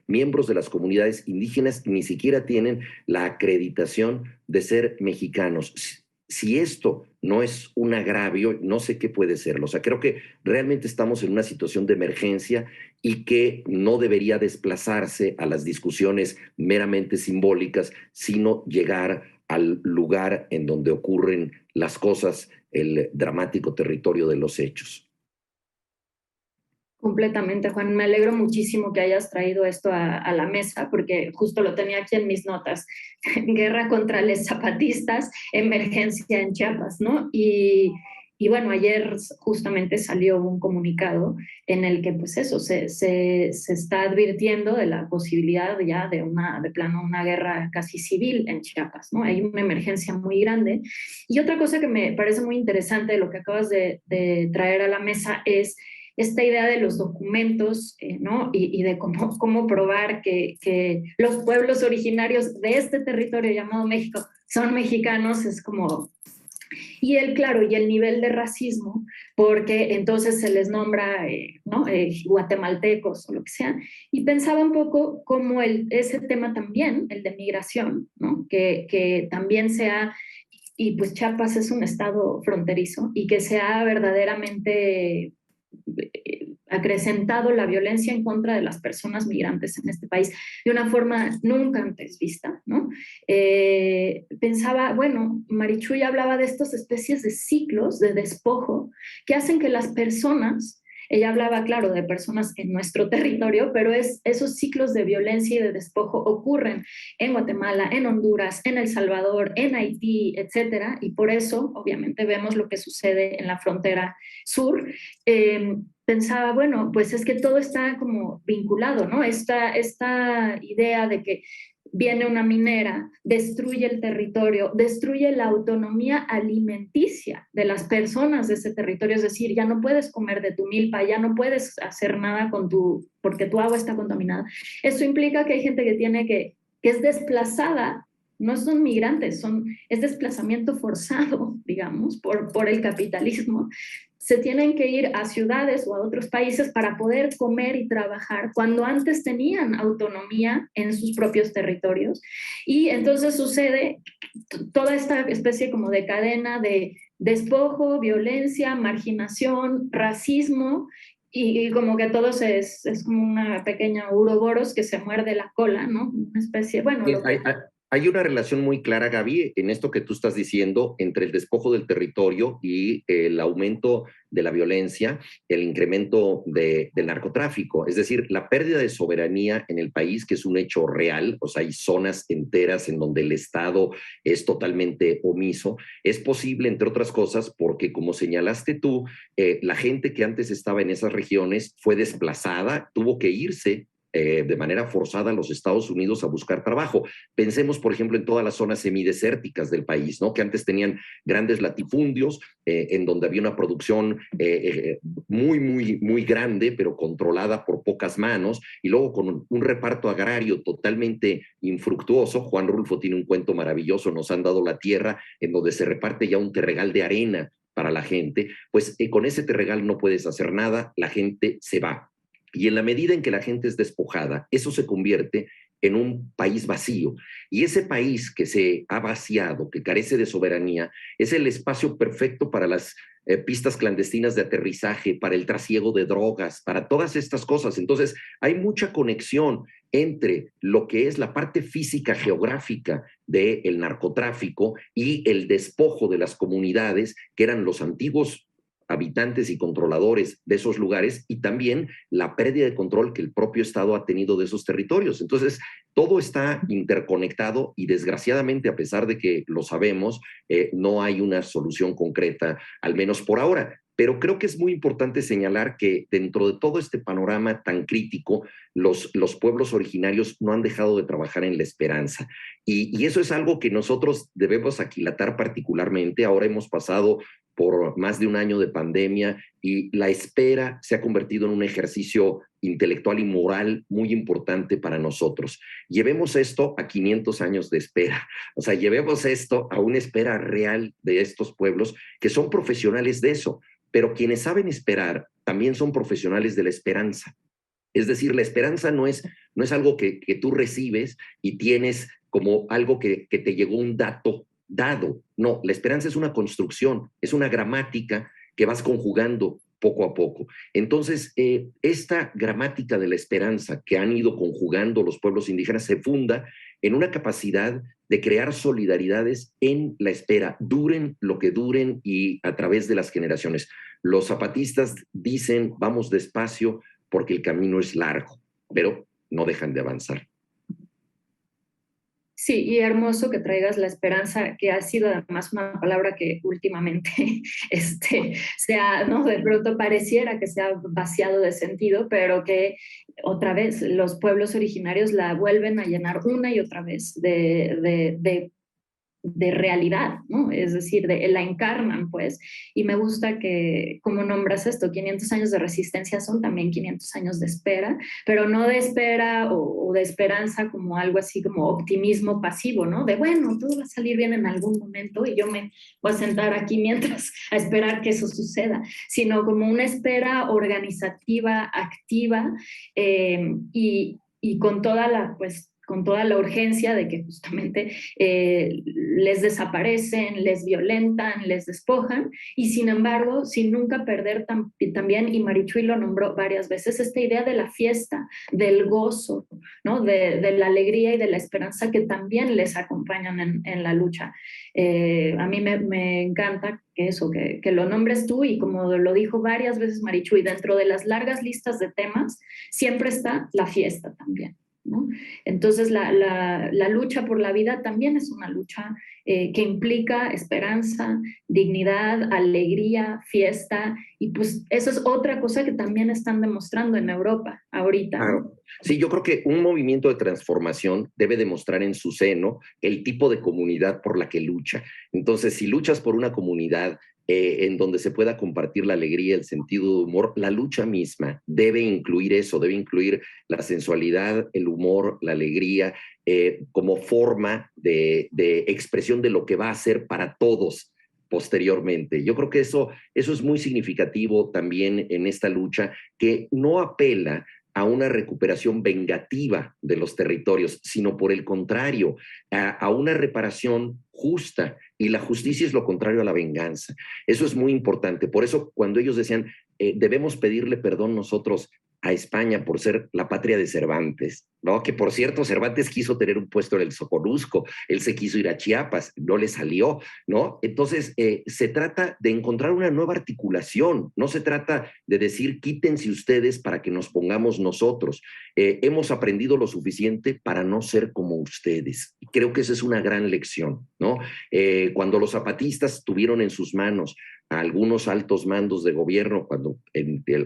miembros de las comunidades indígenas ni siquiera tienen la acreditación de ser mexicanos. Si esto no es un agravio, no sé qué puede serlo. O sea, creo que realmente estamos en una situación de emergencia y que no debería desplazarse a las discusiones meramente simbólicas, sino llegar al lugar en donde ocurren las cosas, el dramático territorio de los hechos. Completamente, Juan. Me alegro muchísimo que hayas traído esto a la mesa, porque justo lo tenía aquí en mis notas. Guerra contra los zapatistas, emergencia en Chiapas, ¿no? Y bueno, ayer justamente salió un comunicado en el que, pues eso, se está advirtiendo de la posibilidad ya de plano una guerra casi civil en Chiapas, ¿no? Hay una emergencia muy grande. Y otra cosa que me parece muy interesante de lo que acabas de traer a la mesa es esta idea de los documentos, ¿no? Y de cómo probar que los pueblos originarios de este territorio llamado México son mexicanos, es como... Y el nivel de racismo, porque entonces se les nombra, ¿no? Guatemaltecos o lo que sea. Y pensaba un poco cómo ese tema también, el de migración, ¿no? Que también sea... y pues Chiapas es un estado fronterizo y que se ha verdaderamente acrecentado la violencia en contra de las personas migrantes en este país de una forma nunca antes vista, ¿no? Pensaba, bueno, Marichuy hablaba de estas especies de ciclos de despojo que hacen que las personas, ella hablaba, claro, de personas en nuestro territorio, pero esos ciclos de violencia y de despojo ocurren en Guatemala, en Honduras, en El Salvador, en Haití, etcétera, y por eso, obviamente, vemos lo que sucede en la frontera sur. Pensaba, bueno, pues es que todo está como vinculado, ¿no? Esta idea de que viene una minera, destruye el territorio, destruye la autonomía alimenticia de las personas de ese territorio, es decir, ya no puedes comer de tu milpa, ya no puedes hacer nada porque tu agua está contaminada. Eso implica que hay gente que es desplazada, no son migrantes, es desplazamiento forzado, digamos, por el capitalismo. Se tienen que ir a ciudades o a otros países para poder comer y trabajar cuando antes tenían autonomía en sus propios territorios. Y entonces sucede toda esta especie como de cadena de despojo, violencia, marginación, racismo, y como que todo es como una pequeña uroboros que se muerde la cola, ¿no? Una especie, bueno... Hay una relación muy clara, Gaby, en esto que tú estás diciendo entre el despojo del territorio y el aumento de la violencia, el incremento del narcotráfico. Es decir, la pérdida de soberanía en el país, que es un hecho real, o sea, hay zonas enteras en donde el Estado es totalmente omiso. Es posible, entre otras cosas, porque como señalaste tú, la gente que antes estaba en esas regiones fue desplazada, tuvo que irse de manera forzada a los Estados Unidos a buscar trabajo. Pensemos, por ejemplo, en todas las zonas semidesérticas del país, ¿no? Que antes tenían grandes latifundios, en donde había una producción muy grande, pero controlada por pocas manos, y luego con un reparto agrario totalmente infructuoso. Juan Rulfo tiene un cuento maravilloso, Nos han dado la tierra, en donde se reparte ya un terregal de arena para la gente. Pues con ese terregal no puedes hacer nada, la gente se va. Y en la medida en que la gente es despojada, eso se convierte en un país vacío. Y ese país que se ha vaciado, que carece de soberanía, es el espacio perfecto para las pistas clandestinas de aterrizaje, para el trasiego de drogas, para todas estas cosas. Entonces, hay mucha conexión entre lo que es la parte física geográfica del narcotráfico y el despojo de las comunidades, que eran los antiguos habitantes y controladores de esos lugares, y también la pérdida de control que el propio Estado ha tenido de esos territorios. Entonces, todo está interconectado y desgraciadamente, a pesar de que lo sabemos, no hay una solución concreta, al menos por ahora. Pero creo que es muy importante señalar que dentro de todo este panorama tan crítico, los pueblos originarios no han dejado de trabajar en la esperanza. Y eso es algo que nosotros debemos aquilatar particularmente. Ahora hemos pasado por más de un año de pandemia y la espera se ha convertido en un ejercicio intelectual y moral muy importante para nosotros. Llevemos esto a 500 años de espera, o sea, llevemos esto a una espera real de estos pueblos que son profesionales de eso, pero quienes saben esperar también son profesionales de la esperanza. Es decir, la esperanza no es algo que tú recibes y tienes como algo que te llegó un dato dado. No, la esperanza es una construcción, es una gramática que vas conjugando poco a poco. Entonces, esta gramática de la esperanza que han ido conjugando los pueblos indígenas se funda en una capacidad de crear solidaridades en la espera, duren lo que duren y a través de las generaciones. Los zapatistas dicen, vamos despacio porque el camino es largo, pero no dejan de avanzar. Sí, y hermoso que traigas la esperanza, que ha sido además una palabra que últimamente ¿no? De pronto pareciera que se ha vaciado de sentido, pero que otra vez los pueblos originarios la vuelven a llenar una y otra vez de realidad, ¿no? Es decir, la encarnan, pues, y me gusta que, como nombras esto, 500 años de resistencia son también 500 años de espera, pero no de espera o de esperanza como algo así como optimismo pasivo, ¿no? De, bueno, todo va a salir bien en algún momento y yo me voy a sentar aquí mientras a esperar que eso suceda, sino como una espera organizativa, activa, y con toda la, pues, con toda la urgencia de que justamente les desaparecen, les violentan, les despojan, y sin embargo, sin nunca perder también, y Marichuy lo nombró varias veces, esta idea de la fiesta, del gozo, ¿no? de la alegría y de la esperanza que también les acompañan en la lucha. A mí me encanta que lo nombres tú, y como lo dijo varias veces Marichuy, dentro de las largas listas de temas siempre está la fiesta también, ¿no? Entonces la lucha por la vida también es una lucha que implica esperanza, dignidad, alegría, fiesta, y pues eso es otra cosa que también están demostrando en Europa ahorita. Claro. Sí, yo creo que un movimiento de transformación debe demostrar en su seno el tipo de comunidad por la que lucha. Entonces, si luchas por una comunidad en donde se pueda compartir la alegría, el sentido de humor, la lucha misma debe incluir eso, debe incluir la sensualidad, el humor, la alegría, como forma de expresión de lo que va a ser para todos posteriormente. Yo creo que eso es muy significativo también en esta lucha, que no apela a una recuperación vengativa de los territorios, sino por el contrario, a una reparación justa, y la justicia es lo contrario a la venganza. Eso es muy importante. Por eso, cuando ellos decían, debemos pedirle perdón nosotros a España por ser la patria de Cervantes, ¿no? Que por cierto, Cervantes quiso tener un puesto en el Soconusco, él se quiso ir a Chiapas, no le salió, ¿no? Entonces, se trata de encontrar una nueva articulación, no se trata de decir, quítense ustedes para que nos pongamos nosotros. Hemos aprendido lo suficiente para no ser como ustedes. Creo que esa es una gran lección, ¿no? Cuando los zapatistas tuvieron en sus manos a algunos altos mandos de gobierno, cuando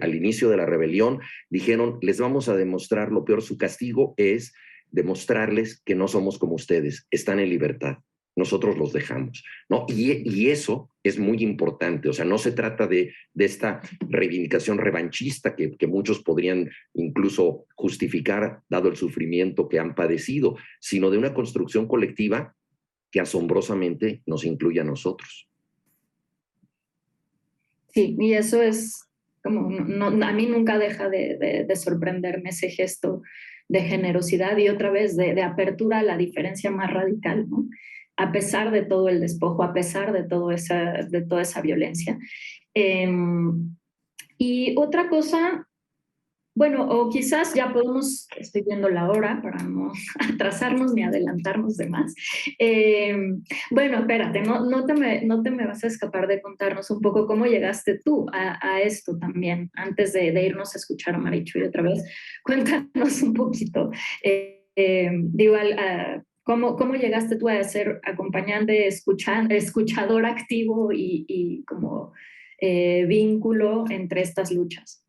al inicio de la rebelión dijeron, les vamos a demostrar lo peor, su castigo es demostrarles que no somos como ustedes, están en libertad, nosotros los dejamos, ¿no? Y eso es muy importante, o sea, no se trata de esta reivindicación revanchista que muchos podrían incluso justificar dado el sufrimiento que han padecido, sino de una construcción colectiva que asombrosamente nos incluye a nosotros. Sí, y eso es como, a mí nunca deja de sorprenderme ese gesto de generosidad y otra vez de apertura a la diferencia más radical, ¿no? A pesar de todo el despojo, a pesar de toda esa violencia. Y otra cosa, bueno, o quizás ya podemos, estoy viendo la hora para no atrasarnos ni adelantarnos de más. Bueno, espérate, no te me vas a escapar de contarnos un poco cómo llegaste tú a esto también, antes de irnos a escuchar a Marichuy otra vez. Cuéntanos un poquito, ¿cómo llegaste tú a ser acompañante, escuchador activo y como vínculo entre estas luchas?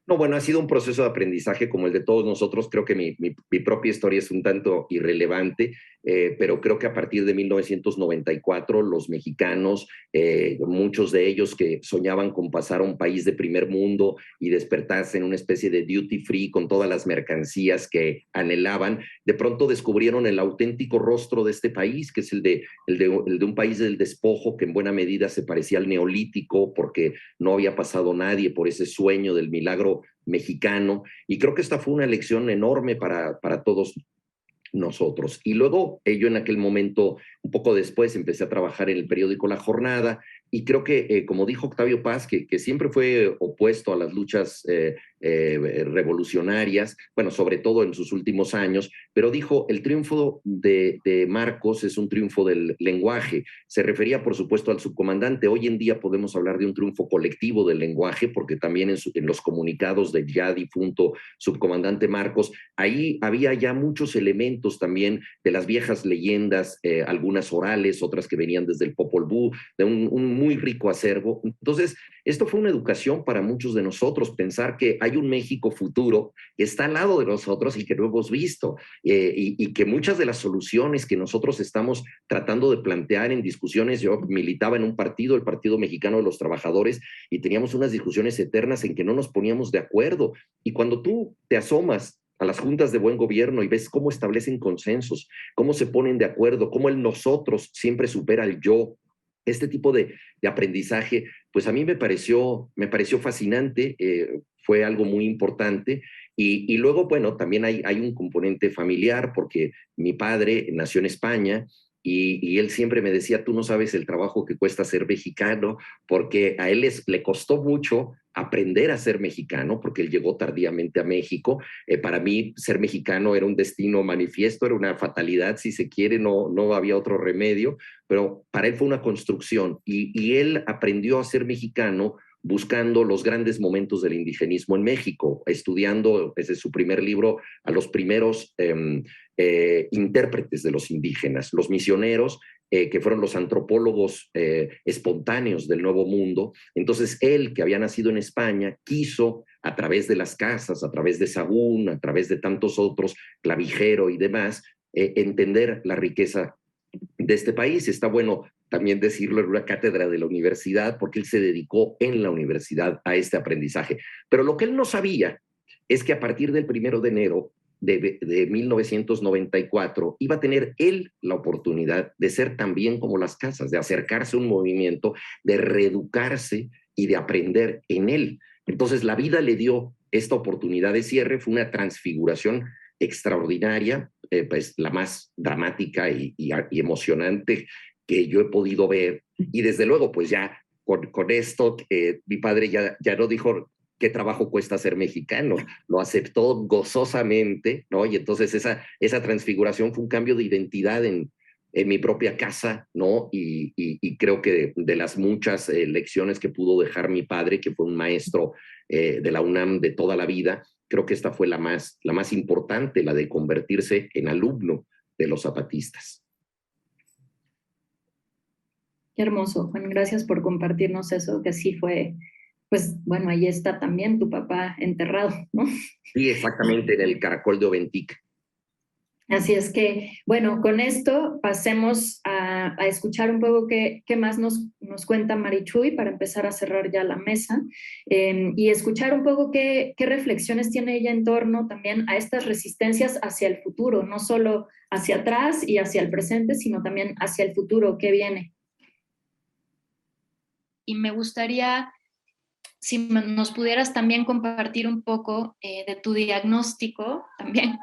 No, bueno, ha sido un proceso de aprendizaje como el de todos nosotros. Creo que mi propia historia es un tanto irrelevante, pero creo que a partir de 1994 los mexicanos, muchos de ellos que soñaban con pasar a un país de primer mundo y despertarse en una especie de duty free con todas las mercancías que anhelaban, de pronto descubrieron el auténtico rostro de este país, que es el de un país del despojo que en buena medida se parecía al neolítico porque no había pasado nadie por ese sueño del milagro mexicano, y creo que esta fue una lección enorme para todos nosotros. Y luego yo en aquel momento, un poco después, empecé a trabajar en el periódico La Jornada, y creo que, como dijo Octavio Paz, que siempre fue opuesto a las luchas revolucionarias, bueno, sobre todo en sus últimos años, pero dijo, el triunfo de Marcos es un triunfo del lenguaje. Se refería, por supuesto, al subcomandante. Hoy en día podemos hablar de un triunfo colectivo del lenguaje, porque también en los comunicados del ya difunto subcomandante Marcos, ahí había ya muchos elementos también de las viejas leyendas, algunas orales, otras que venían desde el Popol Vuh, de un muy rico acervo. Entonces, esto fue una educación para muchos de nosotros, pensar que hay un México futuro que está al lado de nosotros y que no hemos visto, y que muchas de las soluciones que nosotros estamos tratando de plantear en discusiones, yo militaba en un partido, el Partido Mexicano de los Trabajadores, y teníamos unas discusiones eternas en que no nos poníamos de acuerdo, y cuando tú te asomas a las juntas de buen gobierno y ves cómo establecen consensos, cómo se ponen de acuerdo, cómo el nosotros siempre supera el yo, este tipo de aprendizaje, pues a mí me pareció fascinante, fue algo muy importante. Y luego, bueno, también hay un componente familiar, porque mi padre nació en España y él siempre me decía, tú no sabes el trabajo que cuesta ser mexicano, porque a él le costó mucho aprender a ser mexicano, porque él llegó tardíamente a México. Para mí, ser mexicano era un destino manifiesto, era una fatalidad, si se quiere, no había otro remedio, pero para él fue una construcción y él aprendió a ser mexicano buscando los grandes momentos del indigenismo en México, estudiando desde su primer libro a los primeros intérpretes de los indígenas, los misioneros, que fueron los antropólogos espontáneos del Nuevo Mundo. Entonces él, que había nacido en España, quiso, a través de las casas, a través de Sahagún, a través de tantos otros, Clavijero y demás, entender la riqueza de este país. Está bueno también decirlo en una cátedra de la universidad, porque él se dedicó en la universidad a este aprendizaje. Pero lo que él no sabía es que a partir del 1 de enero de 1994 iba a tener él la oportunidad de ser también como las casas, de acercarse a un movimiento, de reeducarse y de aprender en él. Entonces la vida le dio esta oportunidad de cierre, fue una transfiguración extraordinaria, pues la más dramática y emocionante que yo he podido ver. Y desde luego, pues ya con esto, mi padre ya no dijo qué trabajo cuesta ser mexicano, lo aceptó gozosamente, ¿no? Y entonces esa transfiguración fue un cambio de identidad en mi propia casa, ¿no? Y creo que de las muchas lecciones que pudo dejar mi padre, que fue un maestro de la UNAM de toda la vida, creo que esta fue la más importante, la de convertirse en alumno de los zapatistas. Qué hermoso, Juan, gracias por compartirnos eso, que sí fue, pues bueno, ahí está también tu papá enterrado, ¿no? Sí, exactamente, en el Caracol de Oventic. Así es que, bueno, con esto pasemos a escuchar un poco qué más nos cuenta Marichuy para empezar a cerrar ya la mesa y escuchar un poco qué reflexiones tiene ella en torno también a estas resistencias hacia el futuro, no solo hacia atrás y hacia el presente, sino también hacia el futuro, qué viene. Y me gustaría, si nos pudieras también compartir un poco de tu diagnóstico, también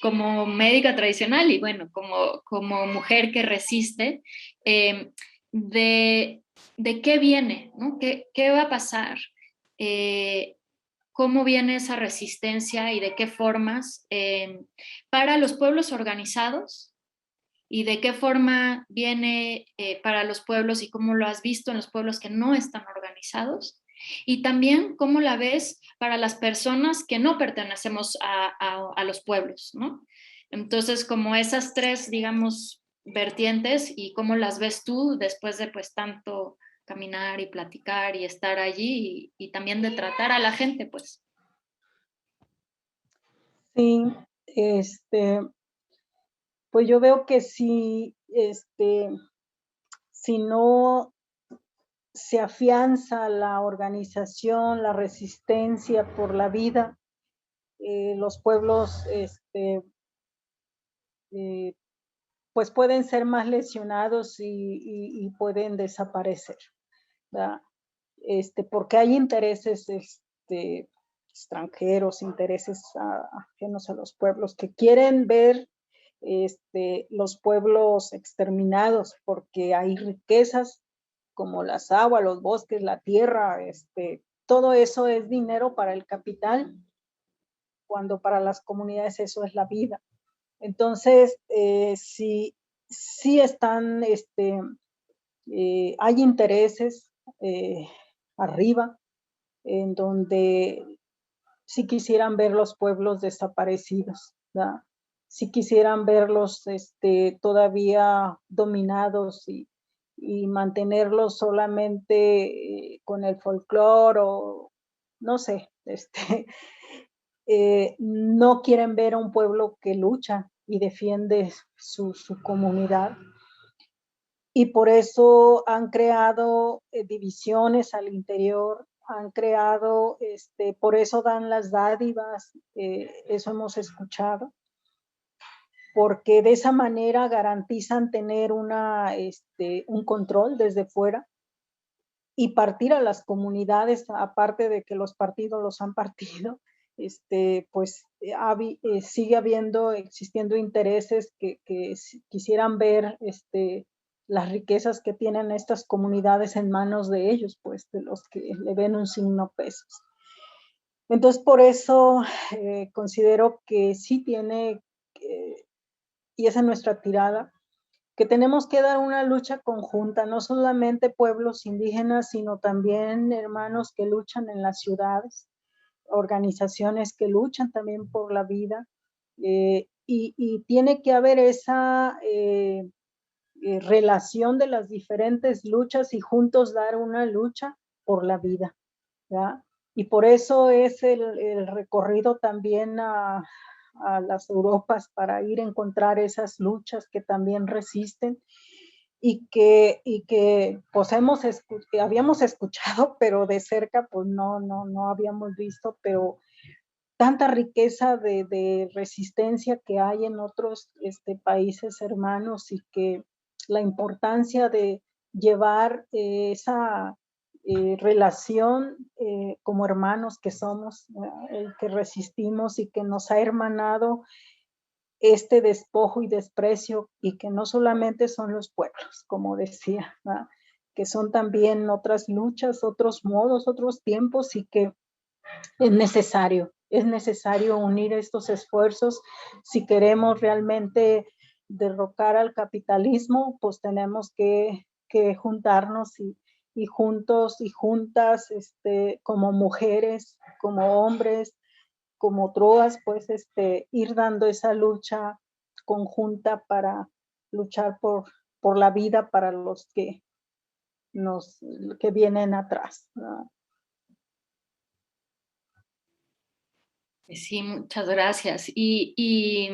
como médica tradicional y bueno, como mujer que resiste, de qué viene, ¿no? ¿Qué va a pasar? ¿Cómo viene esa resistencia y de qué formas para los pueblos organizados? ¿Y de qué forma viene para los pueblos y cómo lo has visto en los pueblos que no están organizados? Y también cómo la ves para las personas que no pertenecemos a los pueblos, ¿no? Entonces, como esas tres, digamos, vertientes y cómo las ves tú después de pues tanto caminar y platicar y estar allí y también de tratar a la gente, pues. Sí, pues yo veo que si no se afianza la organización, la resistencia por la vida, los pueblos pues pueden ser más lesionados y pueden desaparecer, ¿verdad? Porque hay intereses extranjeros, intereses ajenos a los pueblos que quieren ver los pueblos exterminados porque hay riquezas como las aguas, los bosques, la tierra, todo eso es dinero para el capital, cuando para las comunidades eso es la vida. Entonces, sí están, hay intereses arriba en donde sí quisieran ver los pueblos desaparecidos, ¿verdad? Sí quisieran verlos todavía dominados y mantenerlos solamente con el folclore o no sé, no quieren ver a un pueblo que lucha y defiende su comunidad. Y por eso han creado divisiones al interior, han creado, por eso dan las dádivas, eso hemos escuchado. porque de esa manera garantizan tener un control desde fuera y partir a las comunidades, aparte de que los partidos los han partido, pues sigue existiendo intereses que quisieran ver las riquezas que tienen estas comunidades en manos de ellos, pues de los que le ven un signo pesos. Entonces, por eso considero que sí tiene, y esa es nuestra tirada, que tenemos que dar una lucha conjunta, no solamente pueblos indígenas, sino también hermanos que luchan en las ciudades, organizaciones que luchan también por la vida, y tiene que haber esa relación de las diferentes luchas y juntos dar una lucha por la vida, ¿verdad? Y por eso es el recorrido también a las Europas, para ir a encontrar esas luchas que también resisten y que pues habíamos escuchado, pero de cerca pues no habíamos visto, pero tanta riqueza de resistencia que hay en otros países hermanos, y que la importancia de llevar esa relación como hermanos que somos, que resistimos y que nos ha hermanado este despojo y desprecio, y que no solamente son los pueblos, como decía, ¿verdad? Que son también otras luchas, otros modos, otros tiempos, y que es necesario unir estos esfuerzos. Si queremos realmente derrocar al capitalismo, pues tenemos que juntarnos y juntos y juntas, como mujeres, como hombres, como troas, pues ir dando esa lucha conjunta para luchar por la vida para los que vienen atrás, ¿no? Sí, muchas gracias. Y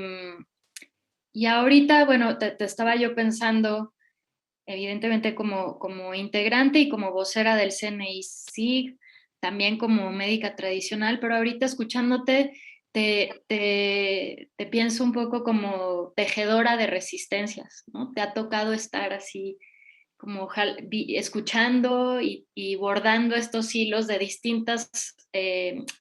ahorita, bueno, te estaba yo pensando, evidentemente como integrante y como vocera del CNI-SIG, también como médica tradicional, pero ahorita escuchándote, te pienso un poco como tejedora de resistencias, ¿no? Te ha tocado estar así como escuchando y bordando estos hilos de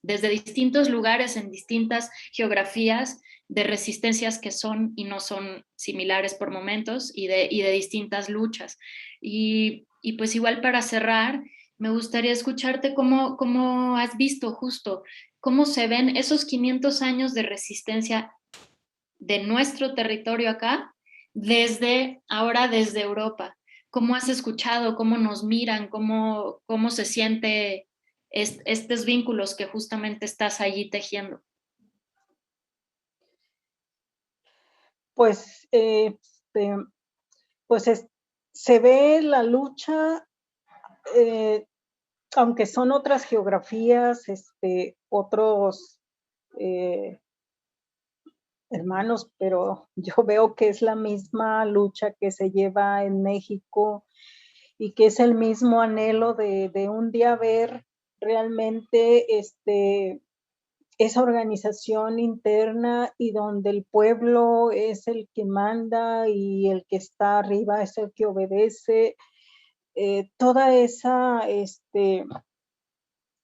desde distintos lugares, en distintas geografías, de resistencias que son y no son similares por momentos, y de distintas luchas. Y pues igual, para cerrar, me gustaría escucharte cómo has visto justo, cómo se ven esos 500 años de resistencia de nuestro territorio acá, desde Europa. ¿Cómo has escuchado? ¿Cómo nos miran? ¿Cómo se siente estos vínculos que justamente estás allí tejiendo? Pues, se ve la lucha, aunque son otras geografías, otros hermanos, pero yo veo que es la misma lucha que se lleva en México, y que es el mismo anhelo de un día ver realmente esa organización interna, y donde el pueblo es el que manda y el que está arriba es el que obedece. Toda esa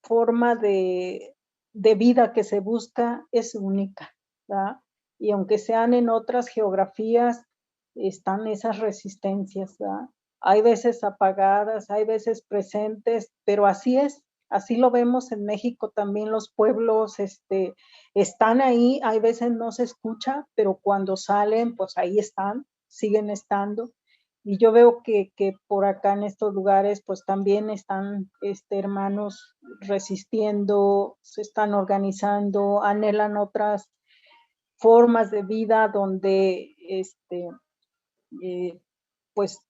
forma de vida que se busca es única, ¿verdad? Y aunque sean en otras geografías, están esas resistencias, ¿verdad? Hay veces apagadas, hay veces presentes, pero así es, así lo vemos en México también. Los pueblos están ahí, hay veces no se escucha, pero cuando salen, pues ahí están, siguen estando. Y yo veo que por acá en estos lugares, pues también están hermanos resistiendo, se están organizando, anhelan otras formas de vida donde pues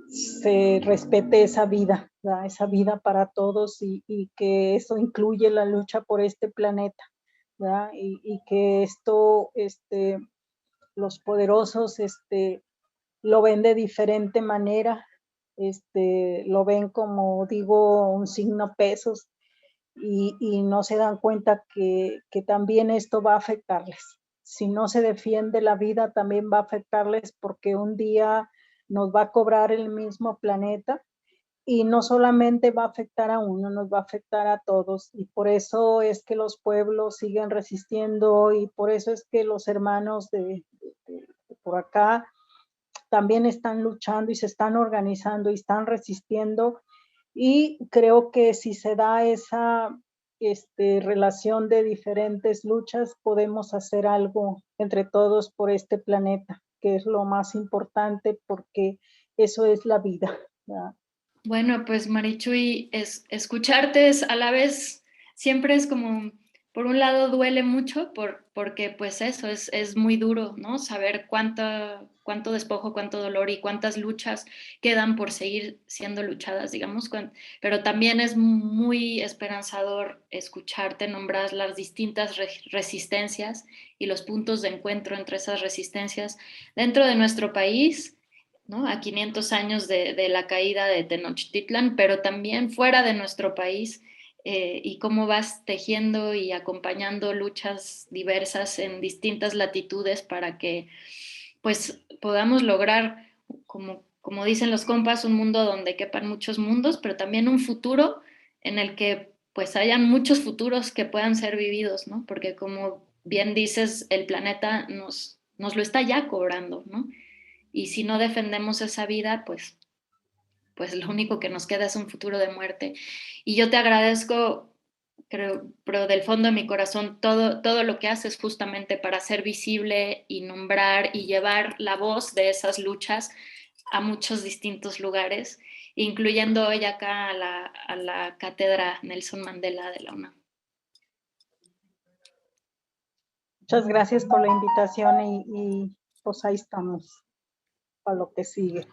se respete esa vida, ¿verdad? Esa vida para todos, y que eso incluye la lucha por este planeta, ¿verdad? Y que esto, los poderosos, lo ven de diferente manera, lo ven como, digo, un signo pesos, y no se dan cuenta que también esto va a afectarles, si no se defiende la vida también va a afectarles, porque un día nos va a cobrar el mismo planeta y no solamente va a afectar a uno, nos va a afectar a todos, y por eso es que los pueblos siguen resistiendo, y por eso es que los hermanos de por acá también están luchando y se están organizando y están resistiendo, y creo que si se da esa relación de diferentes luchas, podemos hacer algo entre todos por este planeta, que es lo más importante, porque eso es la vida, ¿verdad? Bueno, pues Marichuy, escucharte es a la vez, siempre es como, por un lado duele mucho porque pues eso es muy duro, ¿no? Saber cuánto despojo, cuánto dolor y cuántas luchas quedan por seguir siendo luchadas, digamos, pero también es muy esperanzador escucharte nombrar las distintas resistencias y los puntos de encuentro entre esas resistencias dentro de nuestro país, ¿no? A 500 años de la caída de Tenochtitlan, pero también fuera de nuestro país, y cómo vas tejiendo y acompañando luchas diversas en distintas latitudes para que pues podamos lograr, como dicen los compas, un mundo donde quepan muchos mundos, pero también un futuro en el que pues hayan muchos futuros que puedan ser vividos, ¿no? Porque como bien dices, el planeta nos lo está ya cobrando, ¿no? Y si no defendemos esa vida, pues lo único que nos queda es un futuro de muerte. Y yo te agradezco, creo, pero del fondo de mi corazón, todo lo que haces justamente para hacer visible y nombrar y llevar la voz de esas luchas a muchos distintos lugares, incluyendo hoy acá a la cátedra Nelson Mandela de la UNAM. Muchas gracias por la invitación y pues ahí estamos para lo que sigue.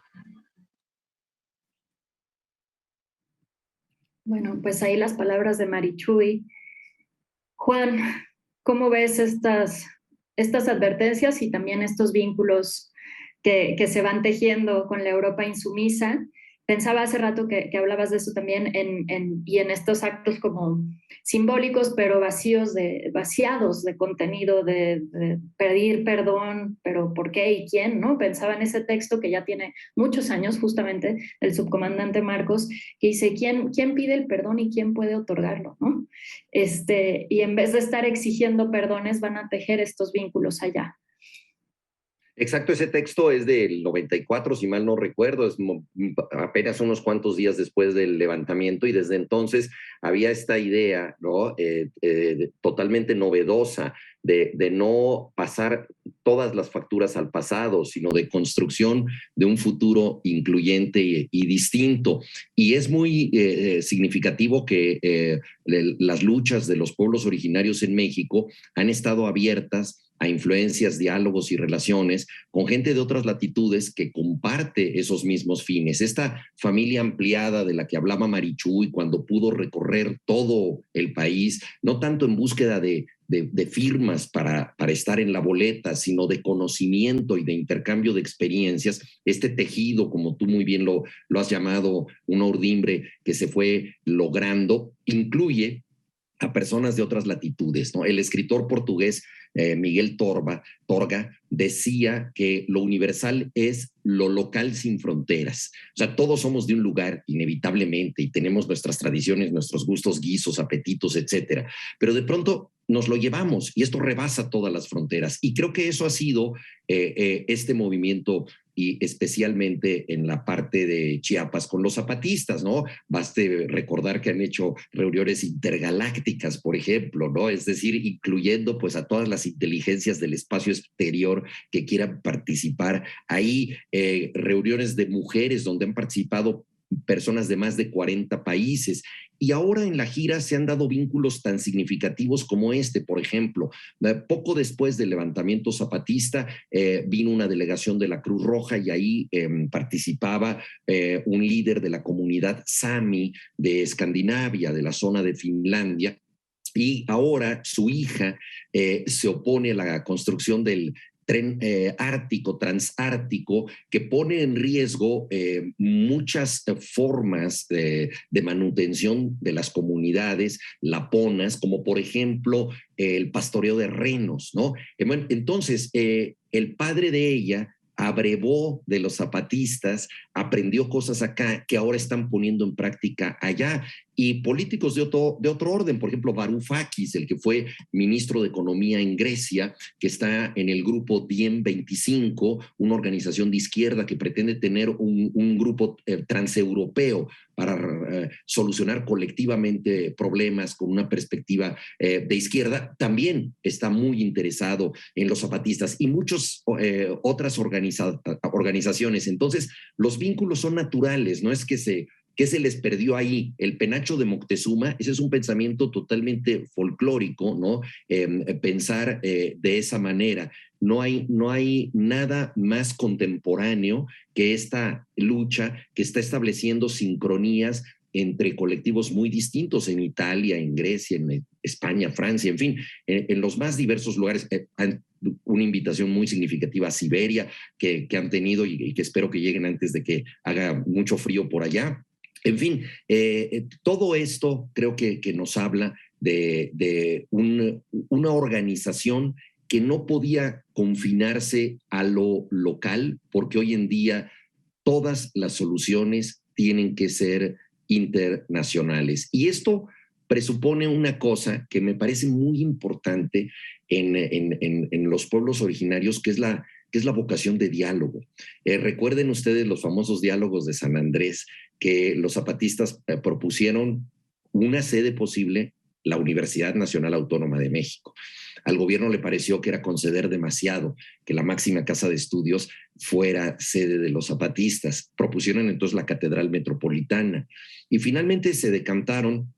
Bueno, pues ahí las palabras de Marichuy. Juan, ¿cómo ves estas advertencias y también estos vínculos que se van tejiendo con la Europa insumisa? Pensaba hace rato que hablabas de eso también y en estos actos como simbólicos, pero vaciados de contenido, de pedir perdón, pero ¿por qué y quién? ¿No? Pensaba en ese texto que ya tiene muchos años, justamente, del subcomandante Marcos, que dice, ¿quién pide el perdón y quién puede otorgarlo? ¿No? Y en vez de estar exigiendo perdones, van a tejer estos vínculos allá. Exacto, ese texto es del 94, si mal no recuerdo, es apenas unos cuantos días después del levantamiento, y desde entonces había esta idea, ¿no? Totalmente novedosa de no pasar todas las facturas al pasado, sino de construcción de un futuro incluyente y distinto. Y es muy significativo que las luchas de los pueblos originarios en México han estado abiertas a influencias, diálogos y relaciones con gente de otras latitudes que comparte esos mismos fines. Esta familia ampliada de la que hablaba Marichuy cuando pudo recorrer todo el país, no tanto en búsqueda de firmas para estar en la boleta, sino de conocimiento y de intercambio de experiencias, este tejido, como tú muy bien lo has llamado, una urdimbre que se fue logrando, incluye a personas de otras latitudes, ¿no? El escritor portugués Miguel Torga decía que lo universal es lo local sin fronteras. O sea, todos somos de un lugar inevitablemente y tenemos nuestras tradiciones, nuestros gustos, guisos, apetitos, etcétera. Pero de pronto nos lo llevamos y esto rebasa todas las fronteras. Y creo que eso ha sido este movimiento, y especialmente en la parte de Chiapas con los zapatistas, ¿no? Baste recordar que han hecho reuniones intergalácticas, por ejemplo, ¿no? Es decir, incluyendo pues a todas las inteligencias del espacio exterior que quieran participar. Hay reuniones de mujeres donde han participado personas de más de 40 países. Y ahora en la gira se han dado vínculos tan significativos como este, por ejemplo. Poco después del levantamiento zapatista vino una delegación de la Cruz Roja y ahí participaba un líder de la comunidad Sami de Escandinavia, de la zona de Finlandia. Y ahora su hija se opone a la construcción del tren ártico, transártico, que pone en riesgo muchas formas de manutención de las comunidades laponas, como por ejemplo el pastoreo de renos, ¿no? Entonces, el padre de ella abrevó de los zapatistas, aprendió cosas acá que ahora están poniendo en práctica allá. Y políticos de otro orden, por ejemplo, Varoufakis, el que fue ministro de Economía en Grecia, que está en el grupo Diem 25, una organización de izquierda que pretende tener un grupo transeuropeo para solucionar colectivamente problemas con una perspectiva de izquierda, también está muy interesado en los zapatistas y muchas otras organizaciones. Entonces, los vínculos son naturales, no es que se les perdió ahí. El penacho de Moctezuma, ese es un pensamiento totalmente folclórico, ¿no? Pensar de esa manera. No hay nada más contemporáneo que esta lucha que está estableciendo sincronías entre colectivos muy distintos en Italia, en Grecia, en España, Francia, en fin, en los más diversos lugares. Una invitación muy significativa a Siberia que han tenido y que espero que lleguen antes de que haga mucho frío por allá. En fin, todo esto creo que nos habla de una organización que no podía confinarse a lo local, porque hoy en día todas las soluciones tienen que ser internacionales. Y esto presupone una cosa que me parece muy importante en los pueblos originarios, que es la vocación de diálogo. Recuerden ustedes los famosos diálogos de San Andrés, que los zapatistas propusieron una sede posible, la Universidad Nacional Autónoma de México. Al gobierno le pareció que era conceder demasiado, que la máxima casa de estudios fuera sede de los zapatistas. Propusieron entonces la Catedral Metropolitana y finalmente se decantaron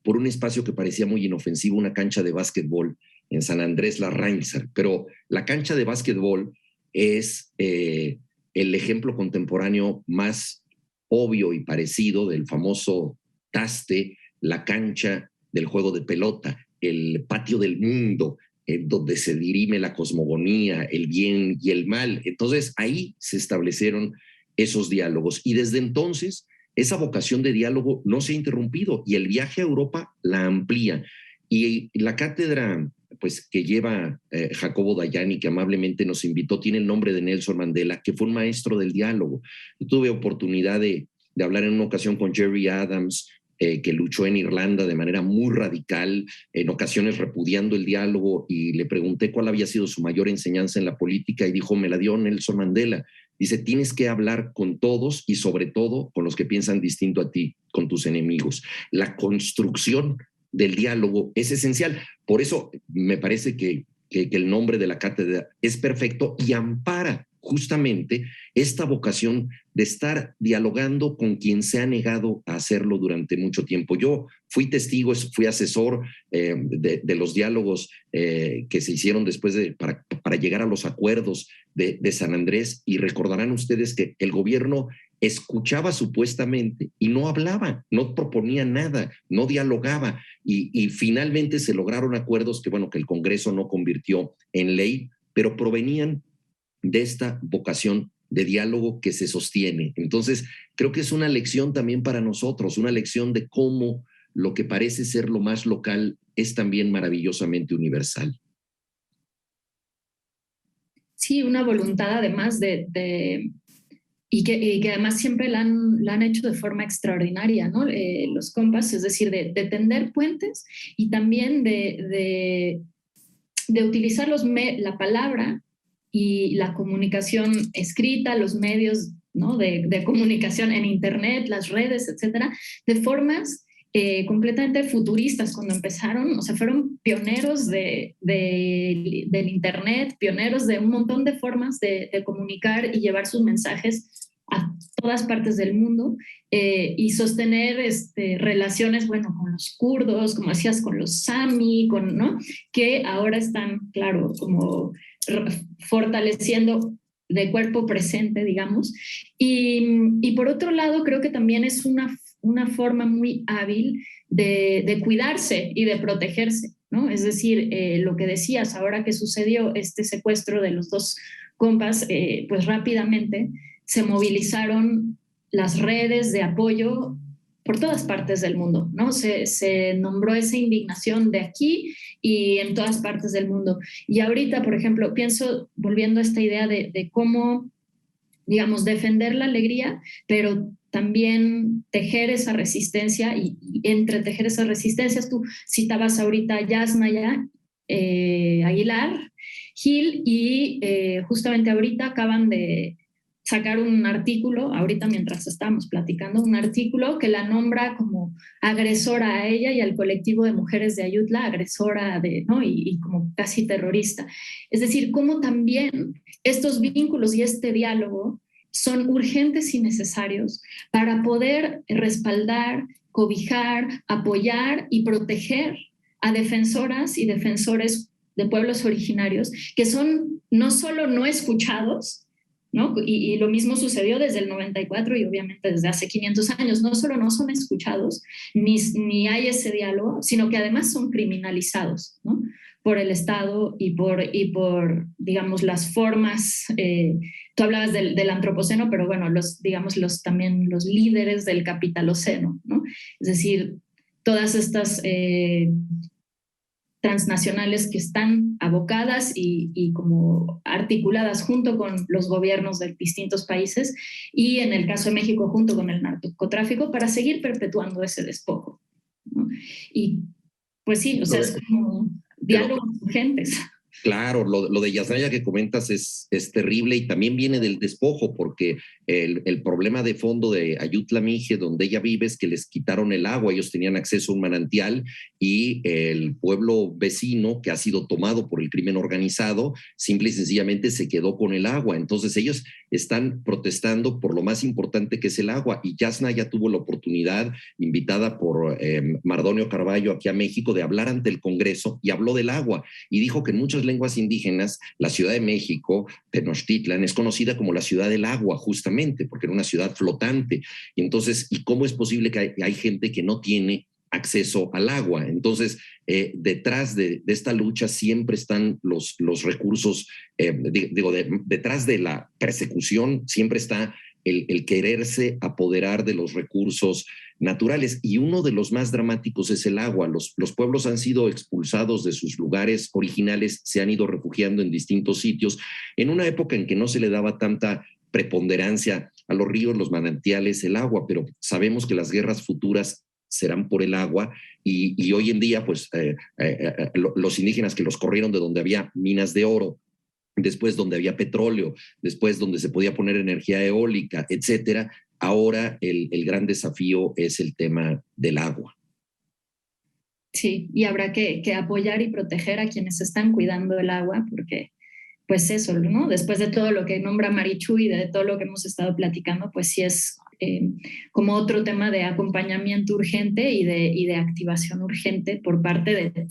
por un espacio que parecía muy inofensivo, una cancha de básquetbol en San Andrés Larrainzar. Pero la cancha de básquetbol es el ejemplo contemporáneo más obvio y parecido del famoso taste, la cancha del juego de pelota, el patio del mundo, donde se dirime la cosmogonía, el bien y el mal. Entonces ahí se establecieron esos diálogos y desde entonces esa vocación de diálogo no se ha interrumpido y el viaje a Europa la amplía. Y la cátedra pues, que lleva Jacobo Dayani, que amablemente nos invitó, tiene el nombre de Nelson Mandela, que fue un maestro del diálogo. Yo tuve oportunidad de hablar en una ocasión con Jerry Adams, que luchó en Irlanda de manera muy radical, en ocasiones repudiando el diálogo, y le pregunté cuál había sido su mayor enseñanza en la política y dijo, me la dio Nelson Mandela. Dice, tienes que hablar con todos y sobre todo con los que piensan distinto a ti, con tus enemigos. La construcción del diálogo es esencial. Por eso me parece que el nombre de la cátedra es perfecto y ampara justamente esta vocación de estar dialogando con quien se ha negado a hacerlo durante mucho tiempo. Yo fui testigo, fui asesor de los diálogos que se hicieron después para llegar a los acuerdos de San Andrés, y recordarán ustedes que el gobierno escuchaba supuestamente y no hablaba, no proponía nada, no dialogaba, y finalmente se lograron acuerdos que el Congreso no convirtió en ley, pero provenían de esta vocación de diálogo que se sostiene. Entonces, creo que es una lección también para nosotros, una lección de cómo lo que parece ser lo más local es también maravillosamente universal. Sí, una voluntad además y que además siempre la han hecho de forma extraordinaria, ¿no? Los compas, es decir, de tender puentes y también de utilizar la palabra y la comunicación escrita, los medios, ¿no? de comunicación en internet, las redes, etcétera, de formas completamente futuristas cuando empezaron. O sea, fueron pioneros del internet, pioneros de un montón de formas de comunicar y llevar sus mensajes a todas partes del mundo, y sostener relaciones, con los kurdos, como decías, con los sami, ¿no? Que ahora están, claro, como fortaleciendo de cuerpo presente, digamos. Y por otro lado, creo que también es una forma muy hábil de cuidarse y de protegerse, ¿no? Es decir, lo que decías, ahora que sucedió este secuestro de los dos compas, pues rápidamente se movilizaron las redes de apoyo por todas partes del mundo, ¿no? Se nombró esa indignación de aquí y en todas partes del mundo. Y ahorita, por ejemplo, pienso, volviendo a esta idea de cómo, digamos, defender la alegría, pero también tejer esa resistencia y entretejer esas resistencias. Tú citabas ahorita a Yasnaya Aguilar Gil y justamente ahorita acaban de sacar un artículo, ahorita mientras estábamos platicando, un artículo que la nombra como agresora a ella y al colectivo de mujeres de Ayutla, agresora de, ¿no? y como casi terrorista. Es decir, cómo también estos vínculos y este diálogo son urgentes y necesarios para poder respaldar, cobijar, apoyar y proteger a defensoras y defensores de pueblos originarios que son no solo no escuchados, ¿no? Y lo mismo sucedió desde el 94 y obviamente desde hace 500 años. No solo no son escuchados, ni hay ese diálogo, sino que además son criminalizados, ¿no? Por el Estado y por digamos, las formas. Tú hablabas del antropoceno, pero bueno, también los líderes del capitaloceno, ¿no? Es decir, todas estas transnacionales que están abocadas y como articuladas junto con los gobiernos de distintos países y en el caso de México junto con el narcotráfico para seguir perpetuando ese despojo, ¿no? Y pues sí, o sea, es como diálogos urgentes. Claro, lo de Yasnaya que comentas es terrible y también viene del despojo, porque el problema de fondo de Ayutla Mije, donde ella vive, es que les quitaron el agua. Ellos tenían acceso a un manantial y el pueblo vecino, que ha sido tomado por el crimen organizado, simple y sencillamente se quedó con el agua. Entonces ellos están protestando por lo más importante, que es el agua, y Yasnaya tuvo la oportunidad, invitada por Mardonio Carballo aquí a México, de hablar ante el Congreso, y habló del agua y dijo que en muchas lenguas indígenas la Ciudad de México, Tenochtitlan, es conocida como la ciudad del agua, justamente porque era una ciudad flotante. Y entonces, ¿y cómo es posible que hay gente que no tiene acceso al agua? Entonces, detrás de esta lucha siempre están los recursos, detrás de la persecución siempre está el quererse apoderar de los recursos naturales. Y uno de los más dramáticos es el agua. Los pueblos han sido expulsados de sus lugares originales, se han ido refugiando en distintos sitios, en una época en que no se le daba tanta preponderancia a los ríos, los manantiales, el agua, pero sabemos que las guerras futuras serán por el agua y hoy en día, pues, los indígenas que los corrieron de donde había minas de oro, después donde había petróleo, después donde se podía poner energía eólica, etcétera. Ahora el gran desafío es el tema del agua. Sí, y habrá que apoyar y proteger a quienes están cuidando el agua, porque pues eso, ¿no? Después de todo lo que nombra Marichu y de todo lo que hemos estado platicando, pues sí es como otro tema de acompañamiento urgente y de activación urgente por parte de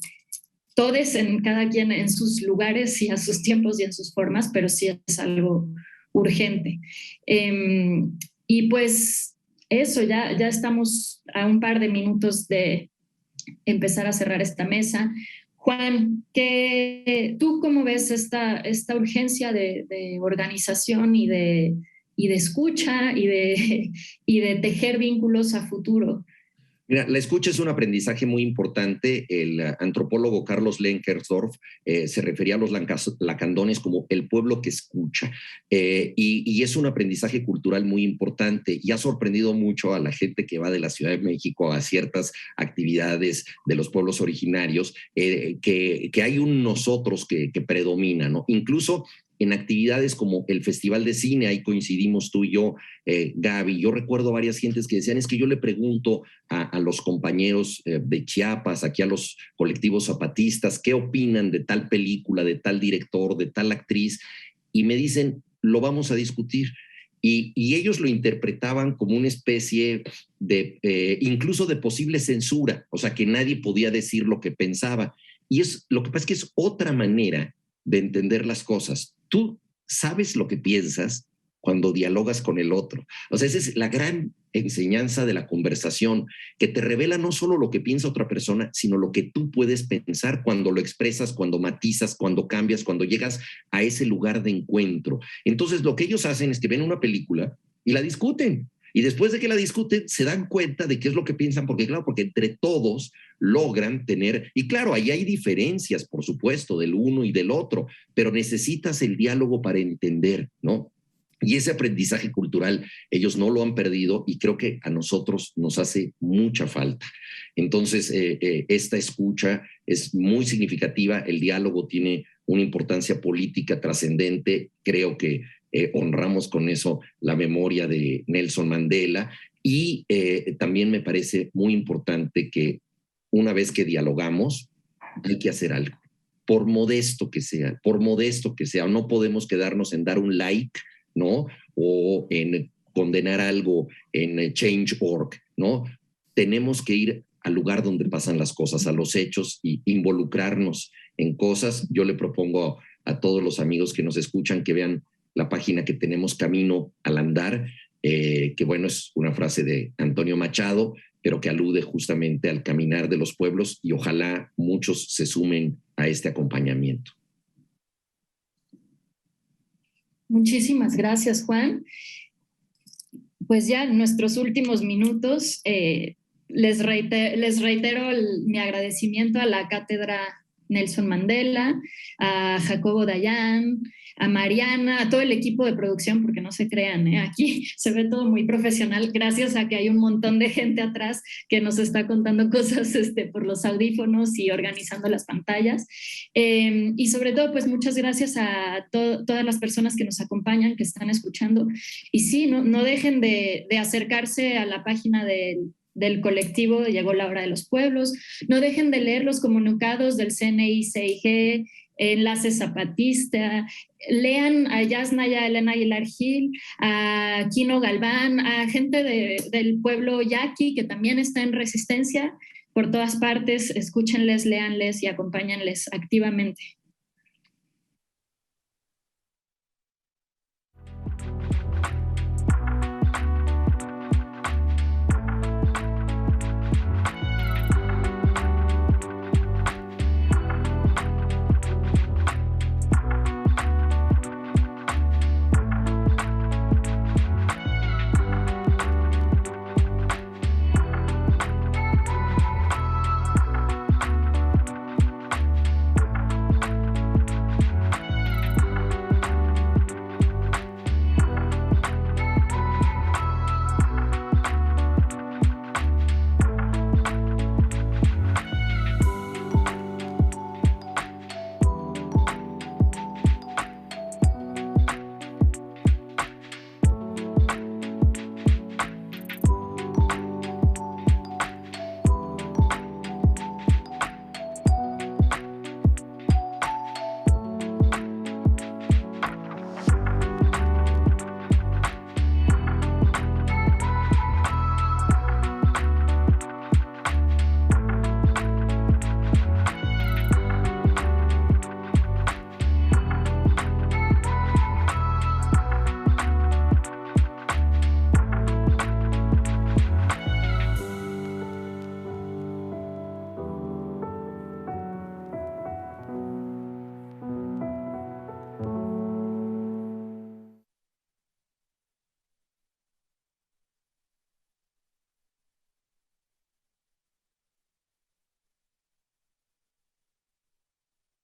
todos, cada quien en sus lugares y a sus tiempos y en sus formas, pero sí es algo urgente. Y pues eso, ya estamos a un par de minutos de empezar a cerrar esta mesa. Juan, ¿tú cómo ves esta urgencia de organización y de escucha y de tejer vínculos a futuro? Mira, la escucha es un aprendizaje muy importante. El antropólogo Carlos Lenkersdorf se refería a los lacandones como el pueblo que escucha. Y es un aprendizaje cultural muy importante y ha sorprendido mucho a la gente que va de la Ciudad de México a ciertas actividades de los pueblos originarios, que hay un nosotros que predomina, ¿no? Incluso en actividades como el Festival de Cine, ahí coincidimos tú y yo, Gaby. Yo recuerdo varias gentes que decían, es que yo le pregunto a los compañeros de Chiapas, aquí a los colectivos zapatistas, ¿qué opinan de tal película, de tal director, de tal actriz? Y me dicen, lo vamos a discutir. Y ellos lo interpretaban como una especie de, incluso de posible censura, o sea, que nadie podía decir lo que pensaba. Y lo que pasa es que es otra manera de entender las cosas. Tú sabes lo que piensas, cuando dialogas con el otro. O sea, esa es la gran enseñanza de la conversación, que te revela no solo lo que piensa otra persona, sino lo que tú puedes pensar cuando lo expresas, cuando matizas, cuando cambias, cuando llegas a ese lugar de encuentro. Entonces, lo que ellos hacen es que ven una película y la discuten. Y después de que la discuten, se dan cuenta de qué es lo que piensan, porque claro, porque entre todos logran tener, y claro, ahí hay diferencias, por supuesto, del uno y del otro, pero necesitas el diálogo para entender, ¿no? Y ese aprendizaje cultural ellos no lo han perdido y creo que a nosotros nos hace mucha falta. Entonces, esta escucha es muy significativa, el diálogo tiene una importancia política trascendente, creo que honramos con eso la memoria de Nelson Mandela y también me parece muy importante que una vez que dialogamos hay que hacer algo, por modesto que sea, no podemos quedarnos en dar un like, ¿no? O en condenar algo en Change.org, ¿no? Tenemos que ir al lugar donde pasan las cosas, a los hechos y involucrarnos en cosas. Yo le propongo a todos los amigos que nos escuchan que vean la página que tenemos, Camino al Andar, que bueno, es una frase de Antonio Machado, pero que alude justamente al caminar de los pueblos y ojalá muchos se sumen a este acompañamiento. Muchísimas gracias, Juan. Pues ya en nuestros últimos minutos les reitero mi agradecimiento a la Cátedra Nelson Mandela, a Jacobo Dayan, a Mariana, a todo el equipo de producción, porque no se crean, aquí se ve todo muy profesional, gracias a que hay un montón de gente atrás que nos está contando cosas por los audífonos y organizando las pantallas. Y sobre todo, pues muchas gracias a todas las personas que nos acompañan, que están escuchando. Y sí, no dejen de acercarse a la página del colectivo Llegó la Hora de los Pueblos. No dejen de leer los comunicados del CNI-CIG, Enlace Zapatista, lean a Yasnaya Elena Aguilar Gil, a Quino Galván, a gente del pueblo yaqui que también está en resistencia por todas partes. Escúchenles, léanles y acompáñenles activamente.